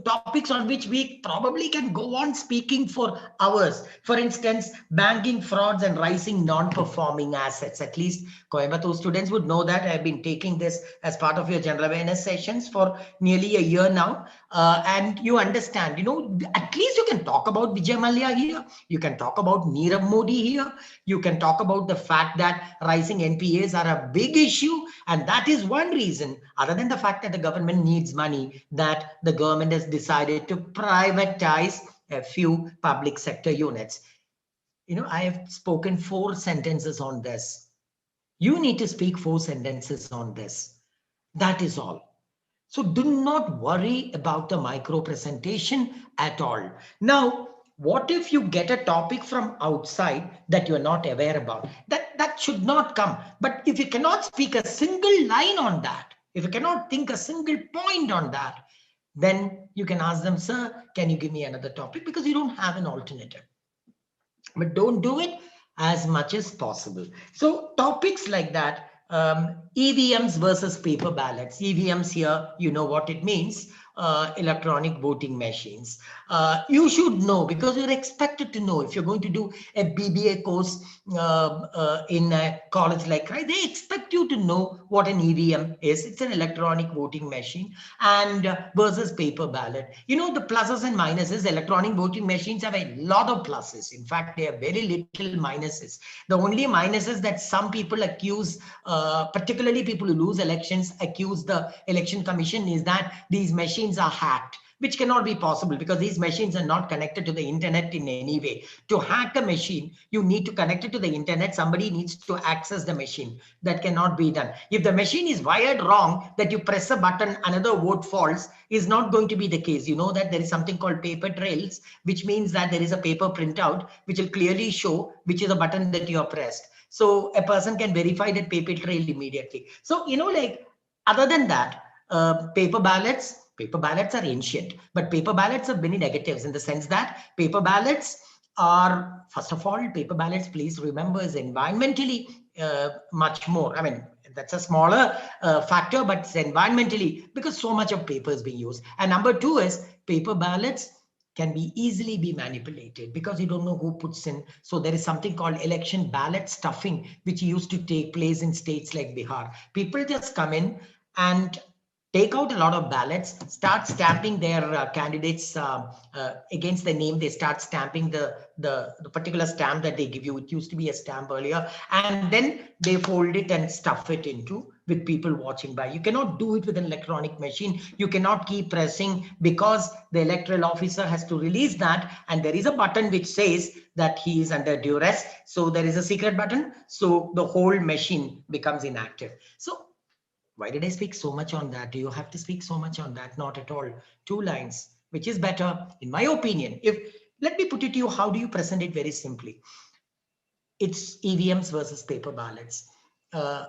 topics on which we probably can go on speaking for hours. For instance, banking frauds and rising non-performing assets. At least Coimbatore students would know that. I've been taking this as part of your general awareness sessions for nearly a year now. And you understand, at least you can talk about Vijay Mallya here. You can talk about Nirav Modi here. You can talk about the fact that rising NPAs are a big issue. And that is one reason, other than the fact that the government needs money, that the government has decided to privatize a few public sector units. I have spoken 4 sentences on this. You need to speak 4 sentences on this. That is all. So do not worry about the micro presentation at all. Now, what if you get a topic from outside that you're not aware about? That should not come. But if you cannot speak a single line on that, if you cannot think a single point on that, then you can ask them, sir, can you give me another topic? Because you don't have an alternative. But don't do it as much as possible. So topics like that, EVMs versus paper ballots. EVMs here, you know what it means, electronic voting machines. You should know, because you're expected to know. If you're going to do a BBA course in a college like, right, they expect you to know what an EVM is. It's an electronic voting machine, and versus paper ballot. You know, the pluses and minuses. Electronic voting machines have a lot of pluses. In fact, they have very little minuses. The only minuses that some people accuse, particularly people who lose elections, accuse the election commission, is that these machines are hacked, which cannot be possible because these machines are not connected to the internet in any way. To hack a machine, you need to connect it to the internet. Somebody needs to access the machine. That cannot be done. If the machine is wired wrong, that you press a button, another vote falls, is not going to be the case. You know that there is something called paper trails, which means that there is a paper printout, which will clearly show which is a button that you have pressed. So a person can verify that paper trail immediately. So, you know, like, other than that, paper ballots are ancient, but paper ballots have many negatives, in the sense that paper ballots are, first of all, paper ballots, please remember, is environmentally much more. I mean, that's a smaller factor, but it's environmentally, because so much of paper is being used. And number two is, paper ballots can be easily be manipulated because you don't know who puts in. So there is something called election ballot stuffing, which used to take place in states like Bihar. People just come in and take out a lot of ballots, start stamping their candidates against the name. They start stamping the particular stamp that they give you. It used to be a stamp earlier, and then they fold it and stuff it into, with people watching by. You cannot do it with an electronic machine. You cannot keep pressing, because the electoral officer has to release that, and there is a button which says that he is under duress. So there is a secret button. So the whole machine becomes inactive. So why did I speak so much on that? Do you have to speak so much on that? Not at all. 2 lines, which is better, in my opinion. If, let me put it to you, how do you present it very simply? It's EVMs versus paper ballots. Uh,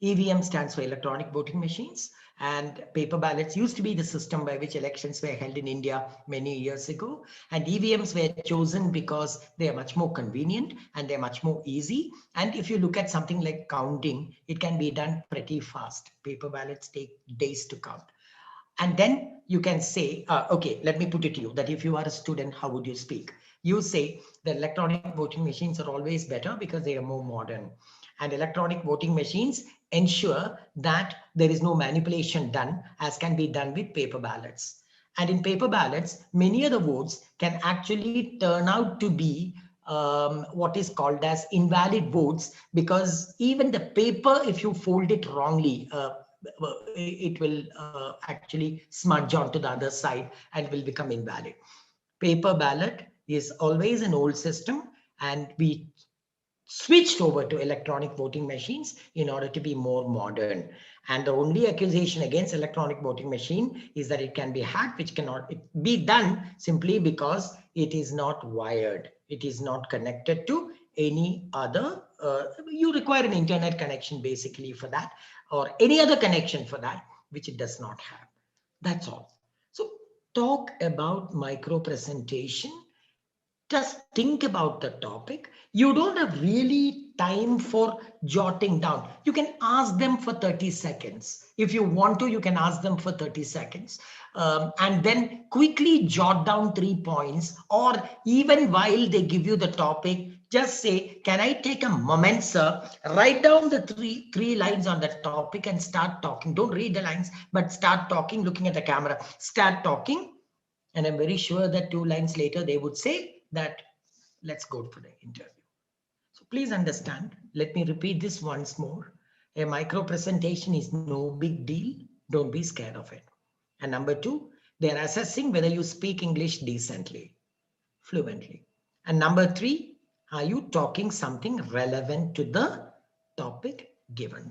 EVM stands for electronic voting machines, and paper ballots used to be the system by which elections were held in India many years ago. And EVMs were chosen because they are much more convenient and they're much more easy. And if you look at something like counting, it can be done pretty fast. Paper ballots take days to count. And then you can say, okay, let me put it to you, that if you are a student, how would you speak? You say the electronic voting machines are always better because they are more modern. And electronic voting machines ensure that there is no manipulation done as can be done with paper ballots. And in paper ballots, many of the votes can actually turn out to be what is called as invalid votes, because even the paper, if you fold it wrongly, it will actually smudge onto the other side and will become invalid. Paper ballot is always an old system, and we switched over to electronic voting machines in order to be more modern. And the only accusation against electronic voting machine is that it can be hacked, which cannot be done simply because it is not wired. It is not connected to any other. You require an internet connection basically for that, or any other connection for that, which it does not have. That's all. So talk about micro presentation. Just think about the topic. You don't have really time for jotting down. You can ask them for 30 seconds. If you want to, you can ask them for 30 seconds. And then quickly jot down 3 points, or even while they give you the topic, just say, can I take a moment, sir? Write down the three lines on the topic and start talking. Don't read the lines, but start talking, looking at the camera. Start talking. And I'm very sure that 2 lines later, they would say that, let's go for the interview. So please understand, let me repeat this once more. A micro presentation is no big deal. Don't be scared of it. And number two, they're assessing whether you speak English decently, fluently. And number three, are you talking something relevant to the topic given?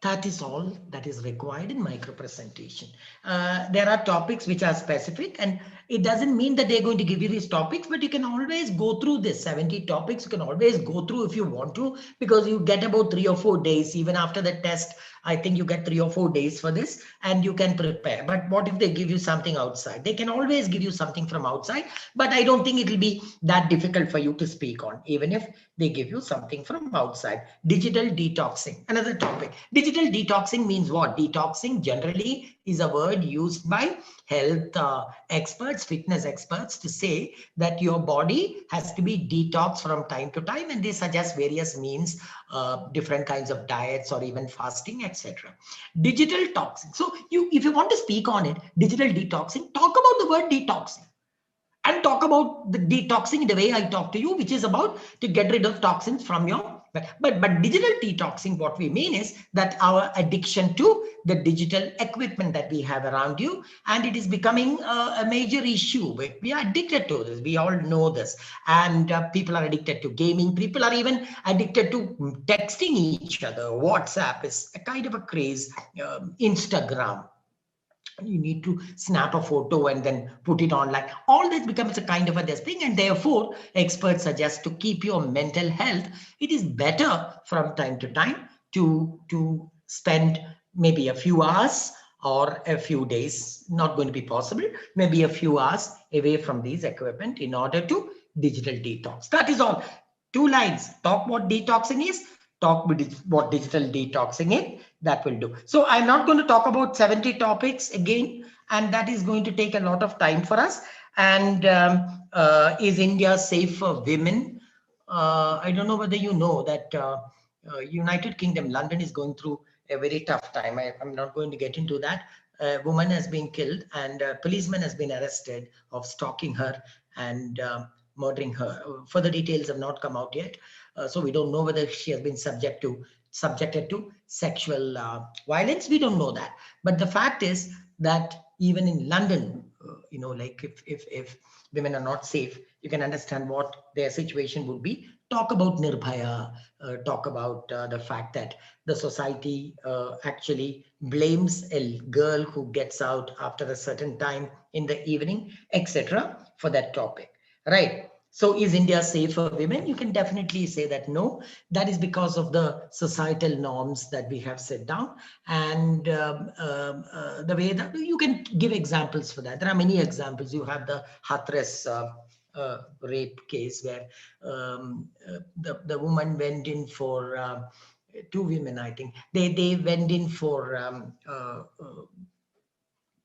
That is all that is required in micro presentation. There are topics which are specific, and it doesn't mean that they're going to give you these topics, but you can always go through this 70 topics. You can always go through if you want to, because you get about 3 or 4 days. Even after the test, I think you get 3 or 4 days for this, and you can prepare. But what if they give you something outside? They can always give you something from outside, but I don't think it will be that difficult for you to speak on, even if they give you something from outside. Digital detoxing, another topic. Digital detoxing means what? Detoxing generally is a word used by health experts, fitness experts, to say that your body has to be detoxed from time to time, and they suggest various means, different kinds of diets or even fasting, etc. Digital toxin. So if you want to speak on it, digital detoxing, talk about the word detoxing and talk about the detoxing the way I talk to you, which is about to get rid of toxins from your. But digital detoxing, what we mean is that our addiction to the digital equipment that we have around you, and it is becoming a major issue. We are addicted to this. We all know this, and people are addicted to gaming. People are even addicted to texting each other. WhatsApp is a kind of a craze. Instagram, you need to snap a photo and then put it online. All this becomes a kind of a this thing, and therefore experts suggest to keep your mental health, it is better from time to time to spend maybe a few hours or a few days, not going to be possible, maybe a few hours away from these equipment in order to digital detox. That is all. 2 lines. Talk what detoxing is, talk what digital detoxing is. That will do. So I'm not going to talk about 70 topics again, and that is going to take a lot of time for us. And is India safe for women? I don't know whether you know that United Kingdom, London is going through a very tough time. I'm not going to get into that. A woman has been killed, and a policeman has been arrested of stalking her and murdering her. Further details have not come out yet, so we don't know whether she has been subjected to sexual violence. We don't know that, but the fact is that even in London, like if women are not safe, you can understand what their situation would be. Talk about Nirbhaya, talk about the fact that the society actually blames a girl who gets out after a certain time in the evening, etc., for that topic, right? So is India safe for women? You can definitely say that no. That is because of the societal norms that we have set down, and the way that you can give examples for that. There are many examples. You have the Hathras rape case where the woman went in for 2 women, I think. They went in for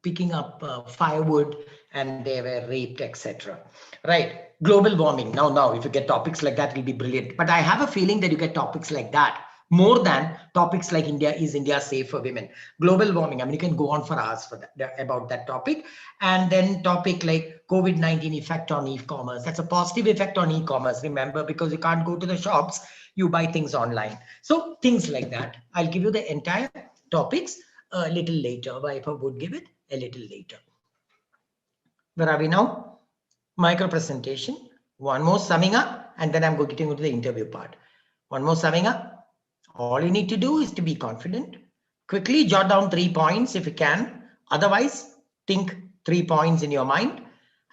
picking up firewood, and they were raped, etc. Right? Global warming. Now, if you get topics like that, it'll be brilliant. But I have a feeling that you get topics like that more than topics like is India safe for women? Global warming. I mean, you can go on for hours for that, about that topic. And then topic like COVID-19 effect on e-commerce. That's a positive effect on e-commerce. Remember, because you can't go to the shops, you buy things online. So things like that. I'll give you the entire topics a little later. Viper would give it a little later. Where are we now? Micro presentation. One more summing up, and then I'm getting into the interview part. One more summing up. All you need to do is to be confident. Quickly jot down 3 points if you can. Otherwise, think 3 points in your mind,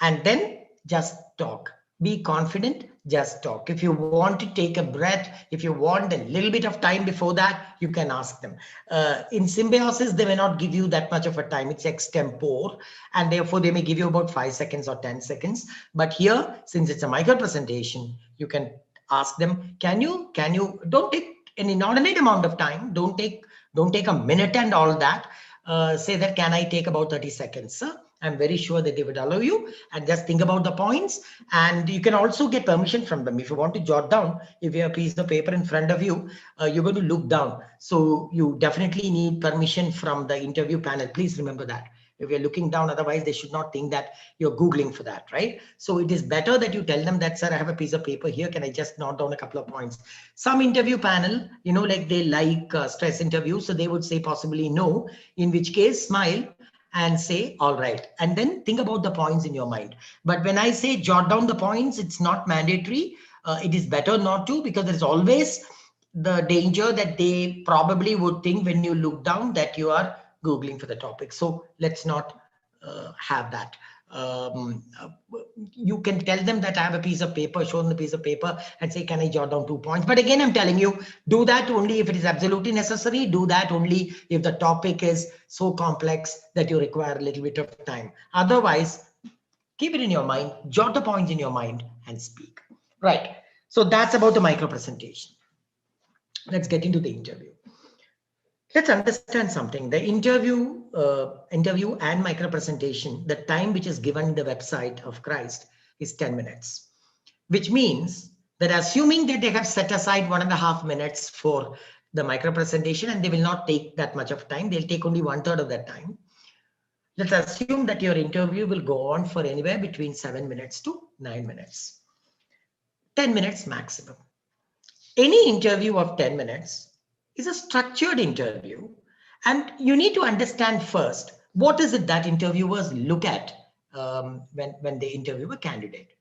and then just talk. Be confident, just talk. If you want to take a breath, if you want a little bit of time before that, you can ask them. In symbiosis, they may not give you that much of a time. It's extempore, and therefore they may give you about 5 seconds or 10 seconds. But here, since it's a micro presentation, you can ask them, can you, don't take an inordinate amount of time. Don't take a minute and all that. Say that, can I take about 30 seconds, sir? I'm very sure that they would allow you, and just think about the points. And you can also get permission from them. If you want to jot down, if you have a piece of paper in front of you, you're going to look down. So you definitely need permission from the interview panel. Please remember that. If you're looking down, otherwise they should not think that you're Googling for that, right? So it is better that you tell them that, sir, I have a piece of paper here. Can I just note down a couple of points? Some interview panel, like they like stress interviews. So they would say possibly no, in which case smile and say, all right. And then think about the points in your mind. But when I say jot down the points, it's not mandatory. It is better not to, because there's always the danger that they probably would think when you look down that you are Googling for the topic. So let's not have that. You can tell them that I have a piece of paper, show them the piece of paper and say, can I jot down 2 points? But again, I'm telling you, do that only if it is absolutely necessary. Do that only if the topic is so complex that you require a little bit of time. Otherwise, keep it in your mind, jot the points in your mind and speak. Right. So that's about the micro presentation. Let's get into the interview. Let's understand something. The interview and micro presentation, the time which is given in the website of Christ is 10 minutes, which means that assuming that they have set aside 1.5 minutes for the micro presentation and they will not take that much of time, they'll take only 1/3 of that time. Let's assume that your interview will go on for anywhere between 7 minutes to 9 minutes, 10 minutes maximum. Any interview of 10 minutes is a structured interview, and you need to understand first what is it that interviewers look at when they interview a candidate.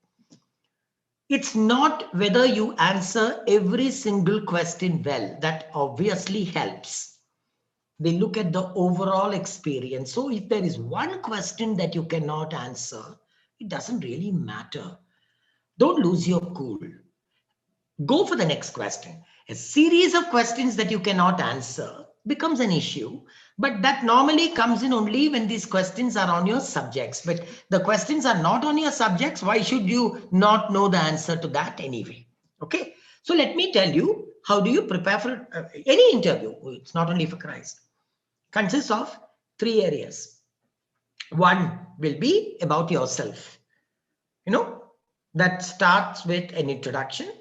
It's not whether you answer every single question well. That obviously helps. They look at the overall experience. So if there is one question that you cannot answer, it doesn't really matter. Don't lose your cool. Go for the next question. A series of questions that you cannot answer becomes an issue, but that normally comes in only when these questions are on your subjects. But the questions are not on your subjects. Why should you not know the answer to that anyway? Okay. So let me tell you, how do you prepare for any interview? It's not only for Christ. Consists of 3 areas. One will be about yourself. That starts with an introduction.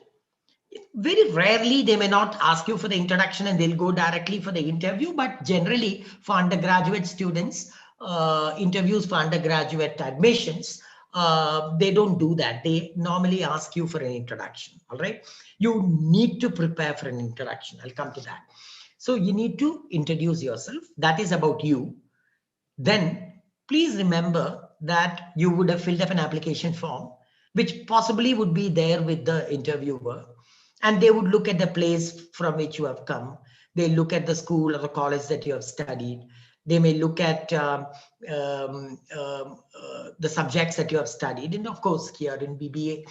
Very rarely they may not ask you for the introduction and they'll go directly for the interview, but generally for undergraduate students, interviews for undergraduate admissions, they don't do that. They normally ask you for an introduction. All right. You need to prepare for an introduction. I'll come to that. So you need to introduce yourself. That is about you. Then please remember that you would have filled up an application form, which possibly would be there with the interviewer. And they would look at the place from which you have come. They look at the school or the college that you have studied. They may look at the subjects that you have studied. And of course, here in BBA,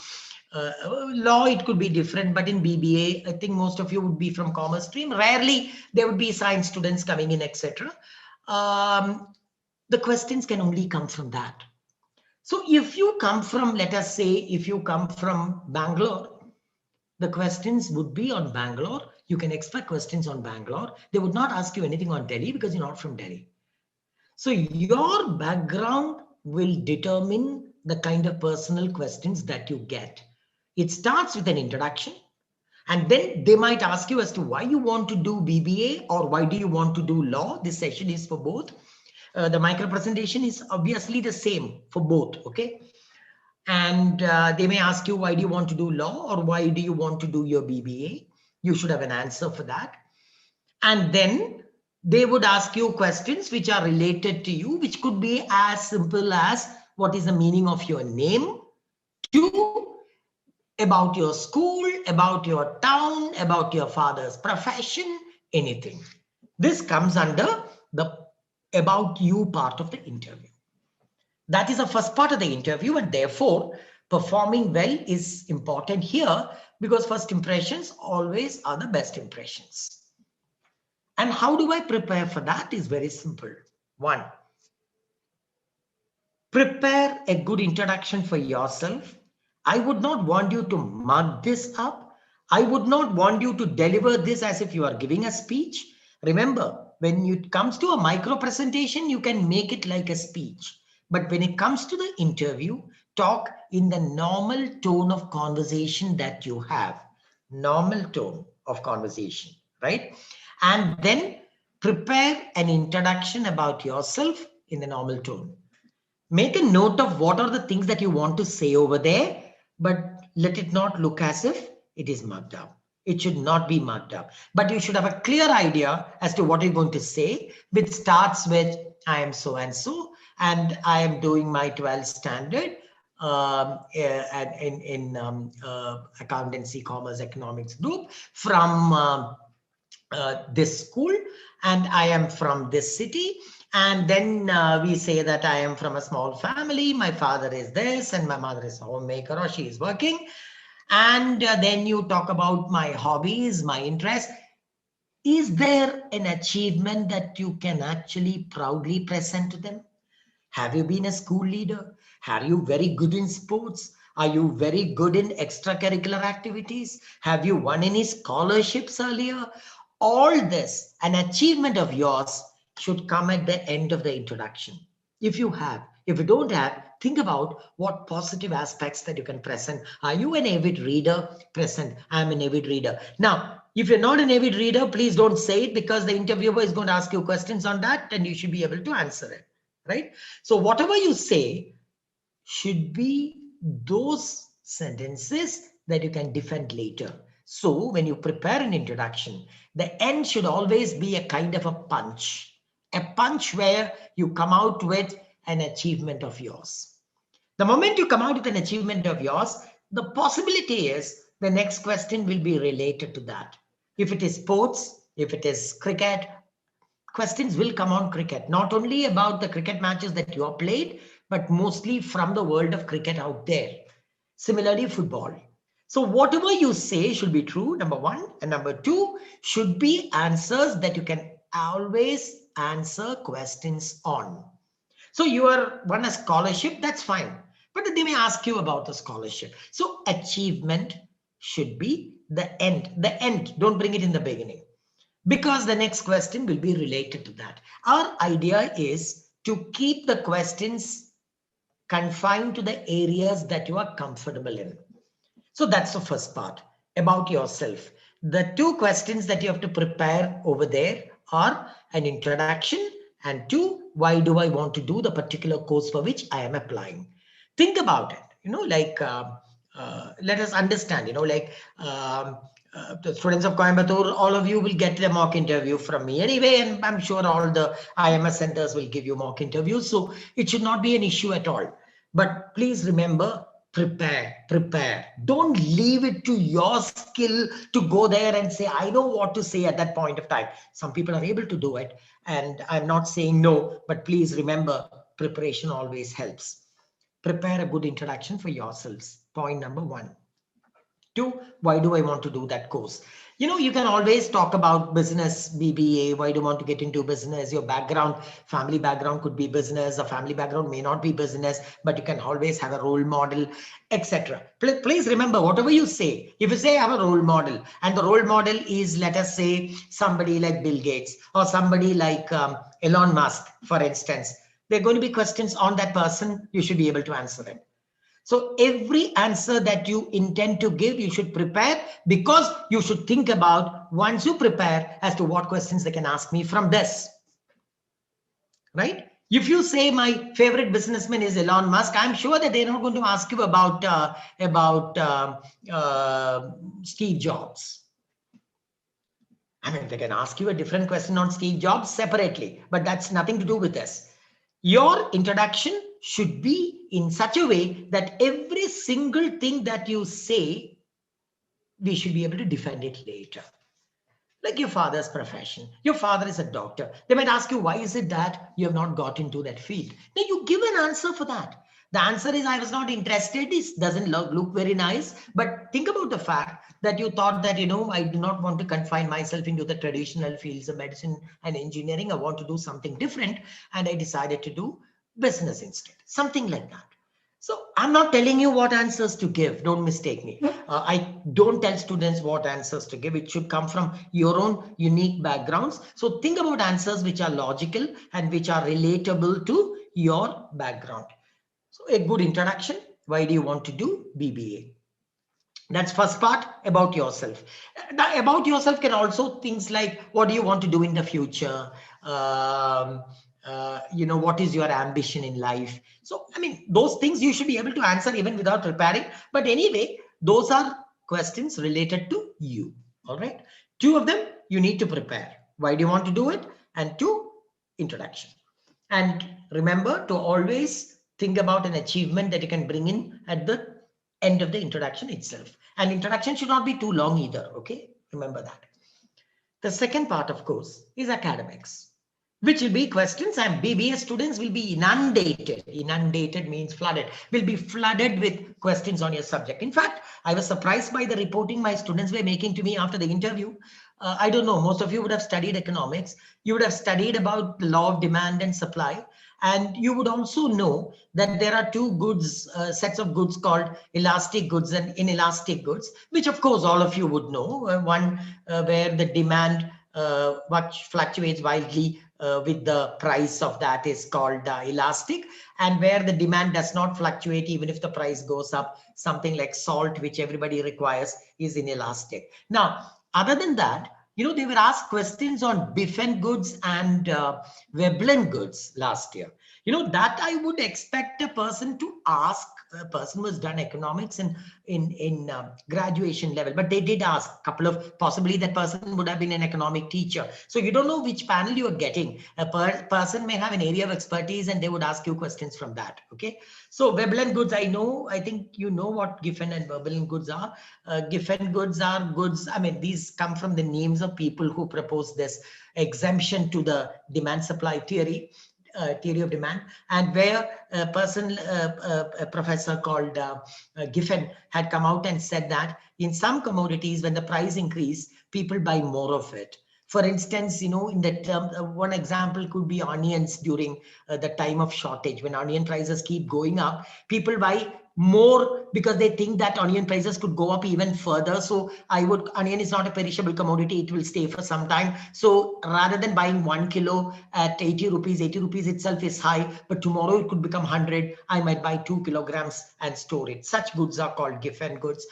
law, it could be different, but in BBA, I think most of you would be from commerce stream. Rarely there would be science students coming in, etc. The questions can only come from that. So if you come from, let us say, if you come from Bangalore, the questions would be on Bangalore. You can expect questions on Bangalore. They would not ask you anything on Delhi because you're not from Delhi. So your background will determine the kind of personal questions that you get. It starts with an introduction, and then they might ask you as to why you want to do BBA or why do you want to do law. This session is for both. The micro presentation is obviously the same for both. Okay. And they may ask you, why do you want to do law or why do you want to do your BBA? You should have an answer for that. And then they would ask you questions which are related to you, which could be as simple as what is the meaning of your name, to about your school, about your town, about your father's profession, anything. This comes under the about you part of the interview. That is the first part of the interview, and therefore performing well is important here because first impressions always are the best impressions. And how do I prepare for that is very simple. 1, prepare a good introduction for yourself. I would not want you to mug this up. I would not want you to deliver this as if you are giving a speech. Remember, when it comes to a micro presentation, you can make it like a speech. But when it comes to the interview, talk in the normal tone of conversation that you have. Normal tone of conversation, right? And then prepare an introduction about yourself in the normal tone. Make a note of what are the things that you want to say over there, but let it not look as if it is mugged up. It should not be mugged up, but you should have a clear idea as to what you're going to say, which starts with, I am so and so, and I am doing my 12th standard. accountancy, commerce, economics group from this school, and I am from this city. And then we say that I am from a small family. My father is this, and my mother is a homemaker or she is working. And then you talk about my hobbies, my interests. Is there an achievement that you can actually proudly present to them? Have you been a school leader? Are you very good in sports? Are you very good in extracurricular activities? Have you won any scholarships earlier? All this, an achievement of yours, should come at the end of the introduction. If you have, if you don't have, think about what positive aspects that you can present. Are you an avid reader? Present. I'm an avid reader. Now, if you're not an avid reader, please don't say it, because the interviewer is going to ask you questions on that and you should be able to answer it. Right? So whatever you say should be those sentences that you can defend later. So when you prepare an introduction, the end should always be a kind of a punch where you come out with an achievement of yours. The moment you come out with an achievement of yours, the possibility is the next question will be related to that. If it is sports, if it is cricket, questions will come on cricket, not only about the cricket matches that you have played, but mostly from the world of cricket out there. Similarly, football. So whatever you say should be true, number one, and number two should be answers that you can always answer questions on. So you are won a scholarship, that's fine, but they may ask you about the scholarship. So achievement should be the end. The end, don't bring it in the beginning, because the next question will be related to that. Our idea is to keep the questions confined to the areas that you are comfortable in. So that's the first part about yourself. The two questions that you have to prepare over there are an introduction and two, why do I want to do the particular course for which I am applying? Think about it, let us understand, the students of Coimbatore, all of you will get a mock interview from me anyway, and I'm sure all the IMS centers will give you mock interviews. So it should not be an issue at all. But please remember, prepare. Don't leave it to your skill to go there and say, I know what to say at that point of time. Some people are able to do it, and I'm not saying no, but please remember, preparation always helps. Prepare a good introduction for yourselves. Point number one. Two, why do I want to do that course? You can always talk about business, BBA. Why do you want to get into business? Your background, family background could be business. A family background may not be business, but you can always have a role model, etc. Please remember, whatever you say, if you say I have a role model, and the role model is, let us say, somebody like Bill Gates or somebody like Elon Musk, for instance, there are going to be questions on that person. You should be able to answer it. So every answer that you intend to give, you should prepare, because you should think about, once you prepare, as to what questions they can ask me from this, right? If you say my favorite businessman is Elon Musk, I'm sure that they're not going to ask you about Steve Jobs. I mean, they can ask you a different question on Steve Jobs separately, but that's nothing to do with this. Your introduction should be in such a way that every single thing that you say, we should be able to defend it later. Like your father's profession. Your father is a doctor. They might ask you, why is it that you have not got into that field? Now you give an answer for that. The answer is, I was not interested. It doesn't look very nice. But think about the fact that you thought that, I do not want to confine myself into the traditional fields of medicine and engineering. I want to do something different. And I decided to do business instead. Something like that. So I'm not telling you what answers to give. Don't mistake me. I don't tell students what answers to give. It should come from your own unique backgrounds. So think about answers which are logical and which are relatable to your background. So a good introduction. Why do you want to do BBA? That's first part, about yourself. About yourself can also things like, what do you want to do in the future? What is your ambition in life? So, I mean, those things you should be able to answer even without preparing. But anyway, those are questions related to you. All right. Two of them you need to prepare. Why do you want to do it? And two, introduction. And remember to always think about an achievement that you can bring in at the end of the introduction itself. And introduction should not be too long either, okay? Remember that. The second part, of course, is academics, which will be questions, and BBA students will be inundated. Inundated means flooded, will be flooded with questions on your subject. In fact, I was surprised by the reporting my students were making to me after the interview. I don't know, most of you would have studied economics. You would have studied about the law of demand and supply. And you would also know that there are two goods, sets of goods called elastic goods and inelastic goods, which of course all of you would know. One where the demand which fluctuates wildly with the price of that is called elastic, and where the demand does not fluctuate even if the price goes up, something like salt, which everybody requires, is inelastic. Now, other than that, they were asked questions on Biffen goods and Veblen goods last year. That I would expect a person to ask, a person who has done economics in graduation level, but they did ask a couple of, possibly that person would have been an economic teacher. So you don't know which panel you are getting. A person may have an area of expertise and they would ask you questions from that. Okay. So Veblen goods, I think you know what Giffen and Veblen goods are. Giffen goods are goods, these come from the names of people who proposed this exemption to the demand supply theory. Theory of demand, and where a professor called Giffen had come out and said that in some commodities, when the price increase, people buy more of it. For instance, in the term, one example could be onions during the time of shortage. When onion prices keep going up, people buy more because they think that onion prices could go up even further. So onion is not a perishable commodity. It will stay for some time. So rather than buying 1 kilo at 80 rupees itself is high, but tomorrow it could become 100. I might buy 2 kilograms and store it. Such goods are called Giffen goods.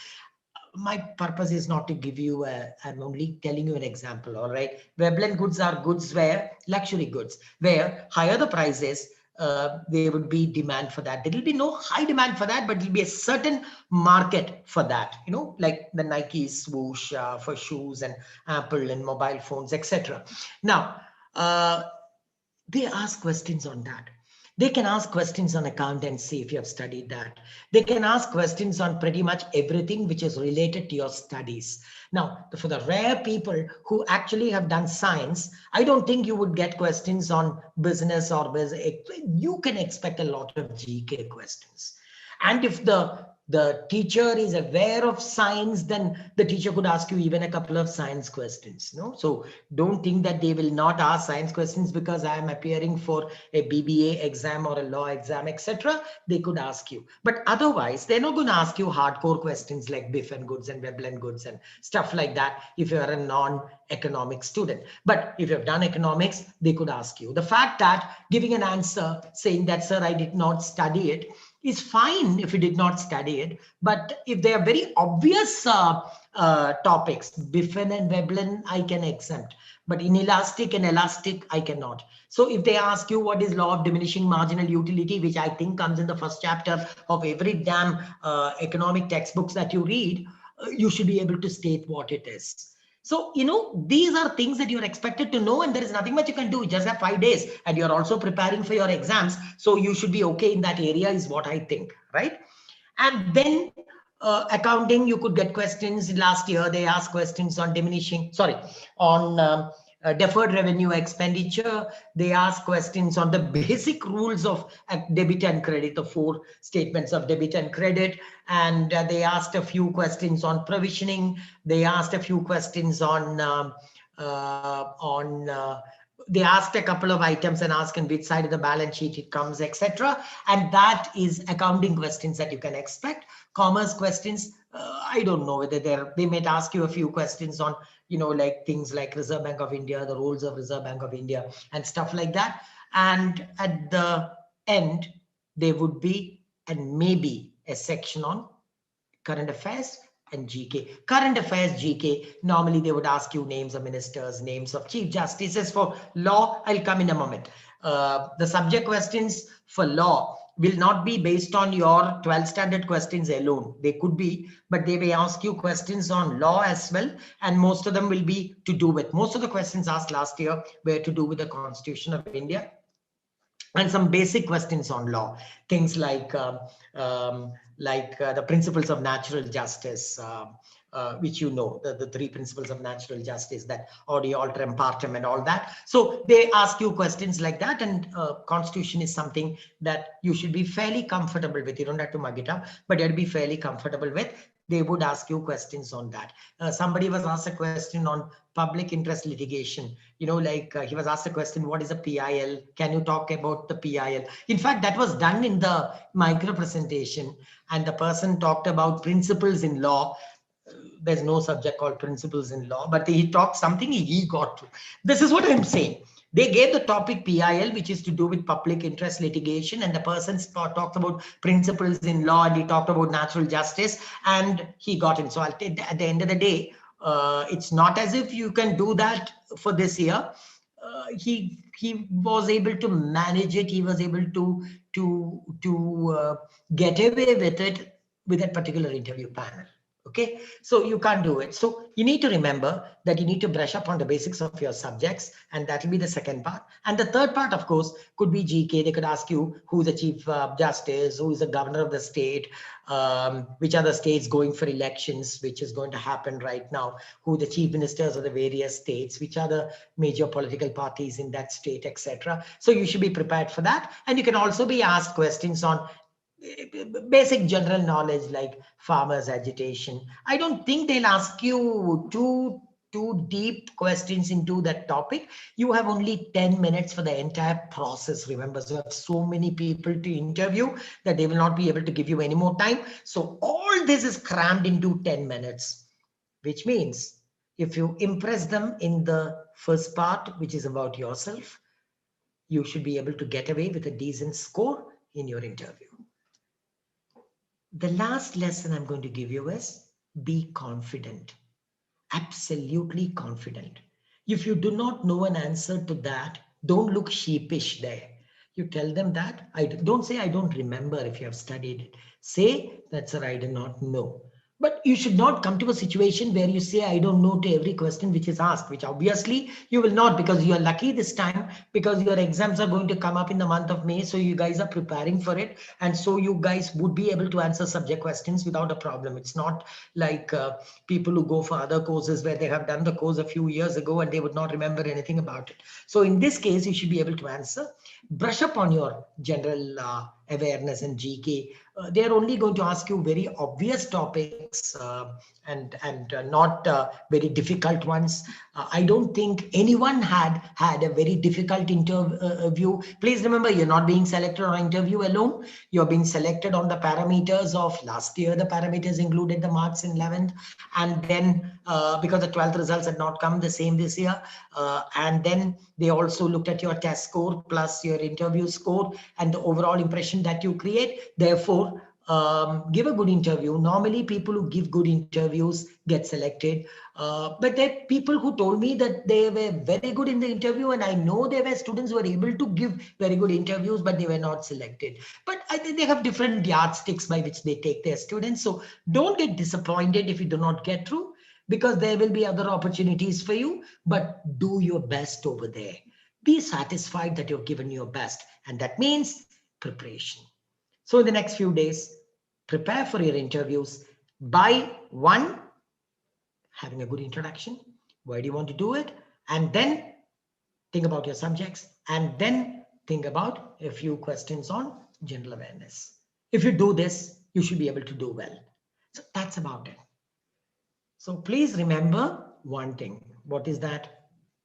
My purpose is not to give you I'm only telling you an example. All right. Veblen goods are goods where luxury goods, where higher the prices, there would be demand for that. There will be no high demand for that, but there will be a certain market for that, like the Nike swoosh for shoes and Apple and mobile phones, etc. Now, they ask questions on that. They can ask questions on accountancy if you have studied that. They can ask questions on pretty much everything which is related to your studies. Now, for the rare people who actually have done science, I don't think you would get questions on business or business. You can expect a lot of GK questions. And if the teacher is aware of science, then the teacher could ask you even a couple of science questions. So don't think that they will not ask science questions because I am appearing for a BBA exam or a law exam, etc. They could ask you. But otherwise, they're not going to ask you hardcore questions like Biffen goods and Veblen goods and stuff like that if you are a non-economic student. But if you have done economics, they could ask you. The fact that giving an answer saying that, sir, I did not study it, is fine if you did not study it. But if they are very obvious topics, Biffen and Veblen, I can exempt. But inelastic and elastic, I cannot. So if they ask you what is law of diminishing marginal utility, which I think comes in the first chapter of every damn economic textbooks that you read, you should be able to state what it is. So, these are things that you're expected to know, and there is nothing much you can do. You just have 5 days and you're also preparing for your exams. So you should be okay in that area is what I think, right? And then accounting, you could get questions. Last year, they asked questions on deferred revenue expenditure. They asked questions on the basic rules of debit and credit, the 4 statements of debit and credit. And they asked a few questions on provisioning. They asked a few questions they asked a couple of items and asked on which side of the balance sheet it comes, etc. And that is accounting questions that you can expect. Commerce questions, I don't know whether they might ask you a few questions on, like things like Reserve Bank of India, the roles of Reserve Bank of India and stuff like that. And at the end, there would be, and maybe a section on current affairs and GK. Current affairs, GK, normally they would ask you names of ministers, names of chief justices. For law, I'll come in a moment. The subject questions for law will not be based on your 12 standard questions alone. They could be, but they may ask you questions on law as well. And most of them will be to do with, most of the questions asked last year were to do with the Constitution of India. and some basic questions on law, things like the principles of natural justice, which the three principles of natural justice, that audi alteram partem and all that. So they ask you questions like that, and constitution is something that you should be fairly comfortable with. You don't have to mug it up, but you have to be fairly comfortable with. They would ask you questions on that. Somebody was asked a question on public interest litigation. He was asked a question, what is a PIL? Can you talk about the PIL? In fact, that was done in the micro presentation, and the person talked about principles in law. There's no subject called principles in law, but he talked something he got to. This is what I'm saying. They gave the topic PIL, which is to do with public interest litigation, and the person talked about principles in law, and he talked about natural justice, and he got in. So at the end of the day, it's not as if you can do that for this year. He was able to manage it. He was able to get away with it with that particular interview panel. Okay, so you can't do it. So you need to remember that you need to brush up on the basics of your subjects, and that will be the second part. And the third part, of course, could be GK. They could ask you who's the chief justice, who is the governor of the state, which are the states going for elections, which is going to happen right now, who the chief ministers of the various states, which are the major political parties in that state, etc. So you should be prepared for that. And you can also be asked questions on basic general knowledge like farmers agitation. I don't think they'll ask you too deep questions into that topic. You have only 10 minutes for the entire process. Remember, so you have so many people to interview that they will not be able to give you any more time. So all this is crammed into 10 minutes, which means if you impress them in the first part, which is about yourself, you should be able to get away with a decent score in your interview. The last lesson I'm going to give you is be confident, absolutely confident. If you do not know an answer to that, don't look sheepish there. You tell them that. Don't say, I don't remember if you have studied it. Say, that's sir, I do not know. But you should not come to a situation where you say, I don't know to every question which is asked, which obviously you will not, because you are lucky this time, because your exams are going to come up in the month of May. So you guys are preparing for it. And so you guys would be able to answer subject questions without a problem. It's not like people who go for other courses where they have done the course a few years ago and they would not remember anything about it. So in this case, you should be able to answer. Brush up on your general awareness and GK. They are only going to ask you very obvious topics and not very difficult ones. I don't think anyone had a very difficult interview. Please remember, you're not being selected on interview alone. You're being selected on the parameters of last year. The parameters included the marks in 11th, and then because the 12th results had not come the same this year, and then they also looked at your test score plus your interview score and the overall impression that you create. Therefore, give a good interview. Normally, people who give good interviews get selected. But there are people who told me that they were very good in the interview, and I know there were students who were able to give very good interviews, but they were not selected. But I think they have different yardsticks by which they take their students. So don't get disappointed if you do not get through, because there will be other opportunities for you, but do your best over there. Be satisfied that you've given your best, and that means preparation. So in the next few days, prepare for your interviews by one, having a good introduction. Why do you want to do it? And then think about your subjects, and then think about a few questions on general awareness. If you do this, you should be able to do well. So that's about it. So please remember one thing. What is that?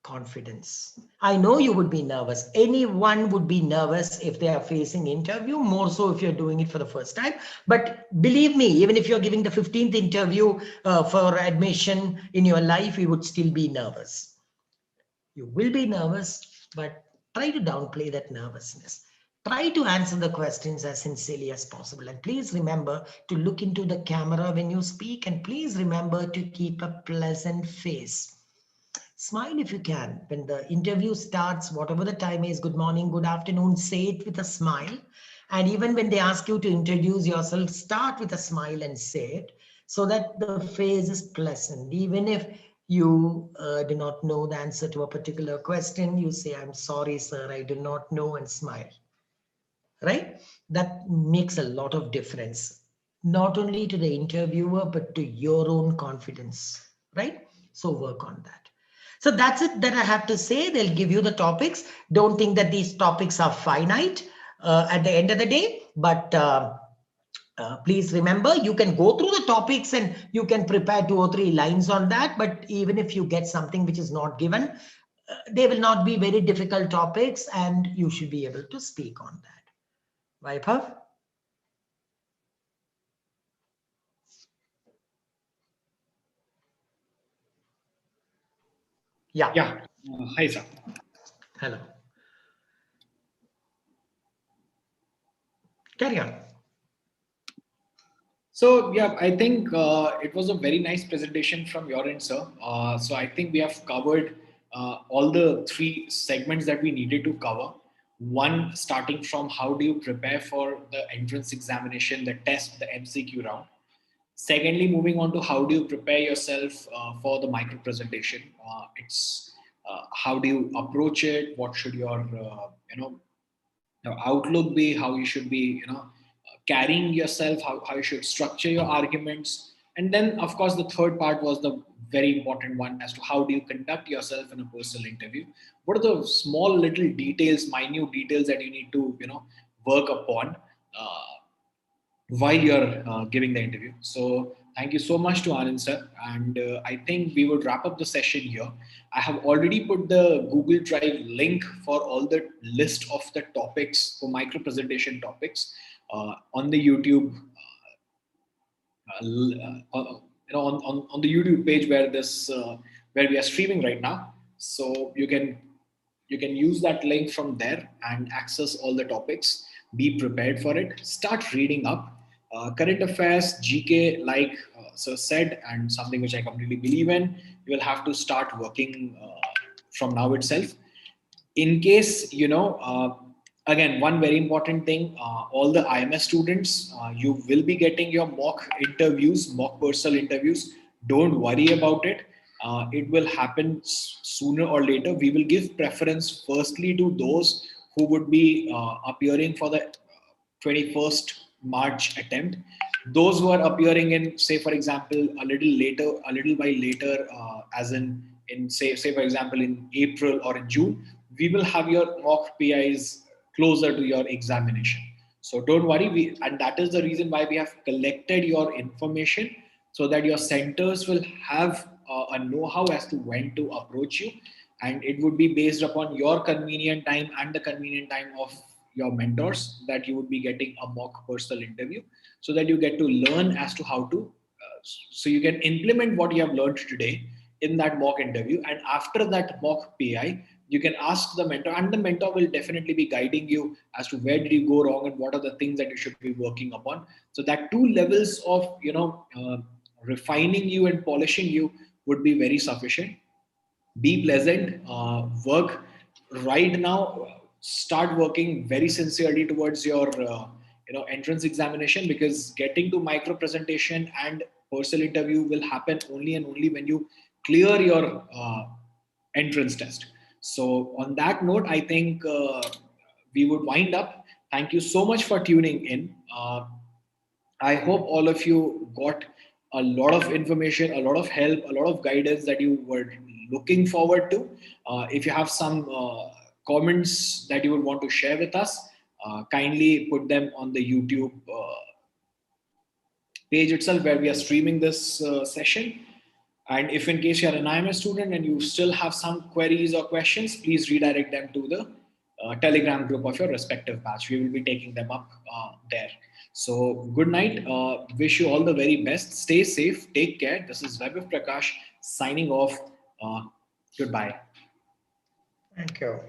Confidence. I know you would be nervous. Anyone would be nervous if they are facing interview, more so if you're doing it for the first time. But believe me, even if you're giving the 15th interview for admission in your life, you would still be nervous. You will be nervous, but try to downplay that nervousness. Try to answer the questions as sincerely as possible. And please remember to look into the camera when you speak. And please remember to keep a pleasant face. Smile if you can. When the interview starts, whatever the time is, good morning, good afternoon, say it with a smile. And even when they ask you to introduce yourself, start with a smile and say it, so that the face is pleasant. Even if you do not know the answer to a particular question, you say, I'm sorry, sir, I do not know, and smile. right? That makes a lot of difference, not only to the interviewer, but to your own confidence, right? So work on that. So that's it that I have to say. They'll give you the topics. Don't think that these topics are finite at the end of the day, but please remember, you can go through the topics and you can prepare 2 or 3 lines on that. But even if you get something which is not given, they will not be very difficult topics and you should be able to speak on that. Vaibhav? Yeah. Yeah. Hi, sir. Hello. Carry on. So yeah, I think it was a very nice presentation from your end, sir. So I think we have covered all the three segments that we needed to cover. One, starting from how do you prepare for the entrance examination, the test, the MCQ round. Secondly, moving on to how do you prepare yourself for the micro presentation. It's how do you approach it? What should your outlook be, how you should be carrying yourself, how you should structure your arguments. And then of course the third part was the very important one, as to how do you conduct yourself in a personal interview. What are the small little details, minute details that you need to work upon while you're giving the interview. So thank you so much to Anand sir, and I think we would wrap up the session here. I have already put the Google Drive link for all the list of the topics for micro presentation topics on the YouTube, on the YouTube page where this where we are streaming right now. So you can use that link from there and access all the topics. Be prepared for it. Start reading up. Current affairs, GK, like Sir said, and something which I completely believe in. You will have to start working from now itself. In case again, one very important thing, all the IMS students, you will be getting your mock interviews, mock personal interviews. Don't worry about it. It will happen sooner or later. We will give preference firstly to those who would be appearing for the 21st March attempt. Those who are appearing in, say, for example, a little later, a little while later, as in say for example in April or in June, we will have your mock PIs closer to your examination. So don't worry, and that is the reason why we have collected your information, so that your centers will have a know-how as to when to approach you, and it would be based upon your convenient time and the convenient time of your mentors, that you would be getting a mock personal interview, so that you get to learn as to how to so you can implement what you have learned today in that mock interview. And after that mock PI, you can ask the mentor, and the mentor will definitely be guiding you as to where did you go wrong and what are the things that you should be working upon. So that two levels of refining you and polishing you would be very sufficient. Be pleasant, work right now, start working very sincerely towards your entrance examination, because getting to micro presentation and personal interview will happen only and only when you clear your entrance test. So on that note, I think we would wind up. Thank you so much for tuning in. I hope all of you got a lot of information, a lot of help, a lot of guidance that you were looking forward to. If you have some comments that you would want to share with us, kindly put them on the YouTube page itself where we are streaming this session. And if in case you're an IMS student and you still have some queries or questions, please redirect them to the Telegram group of your respective batch. We will be taking them up there. So good night. Wish you all the very best. Stay safe. Take care. This is Vaibhav Prakash signing off. Goodbye. Thank you.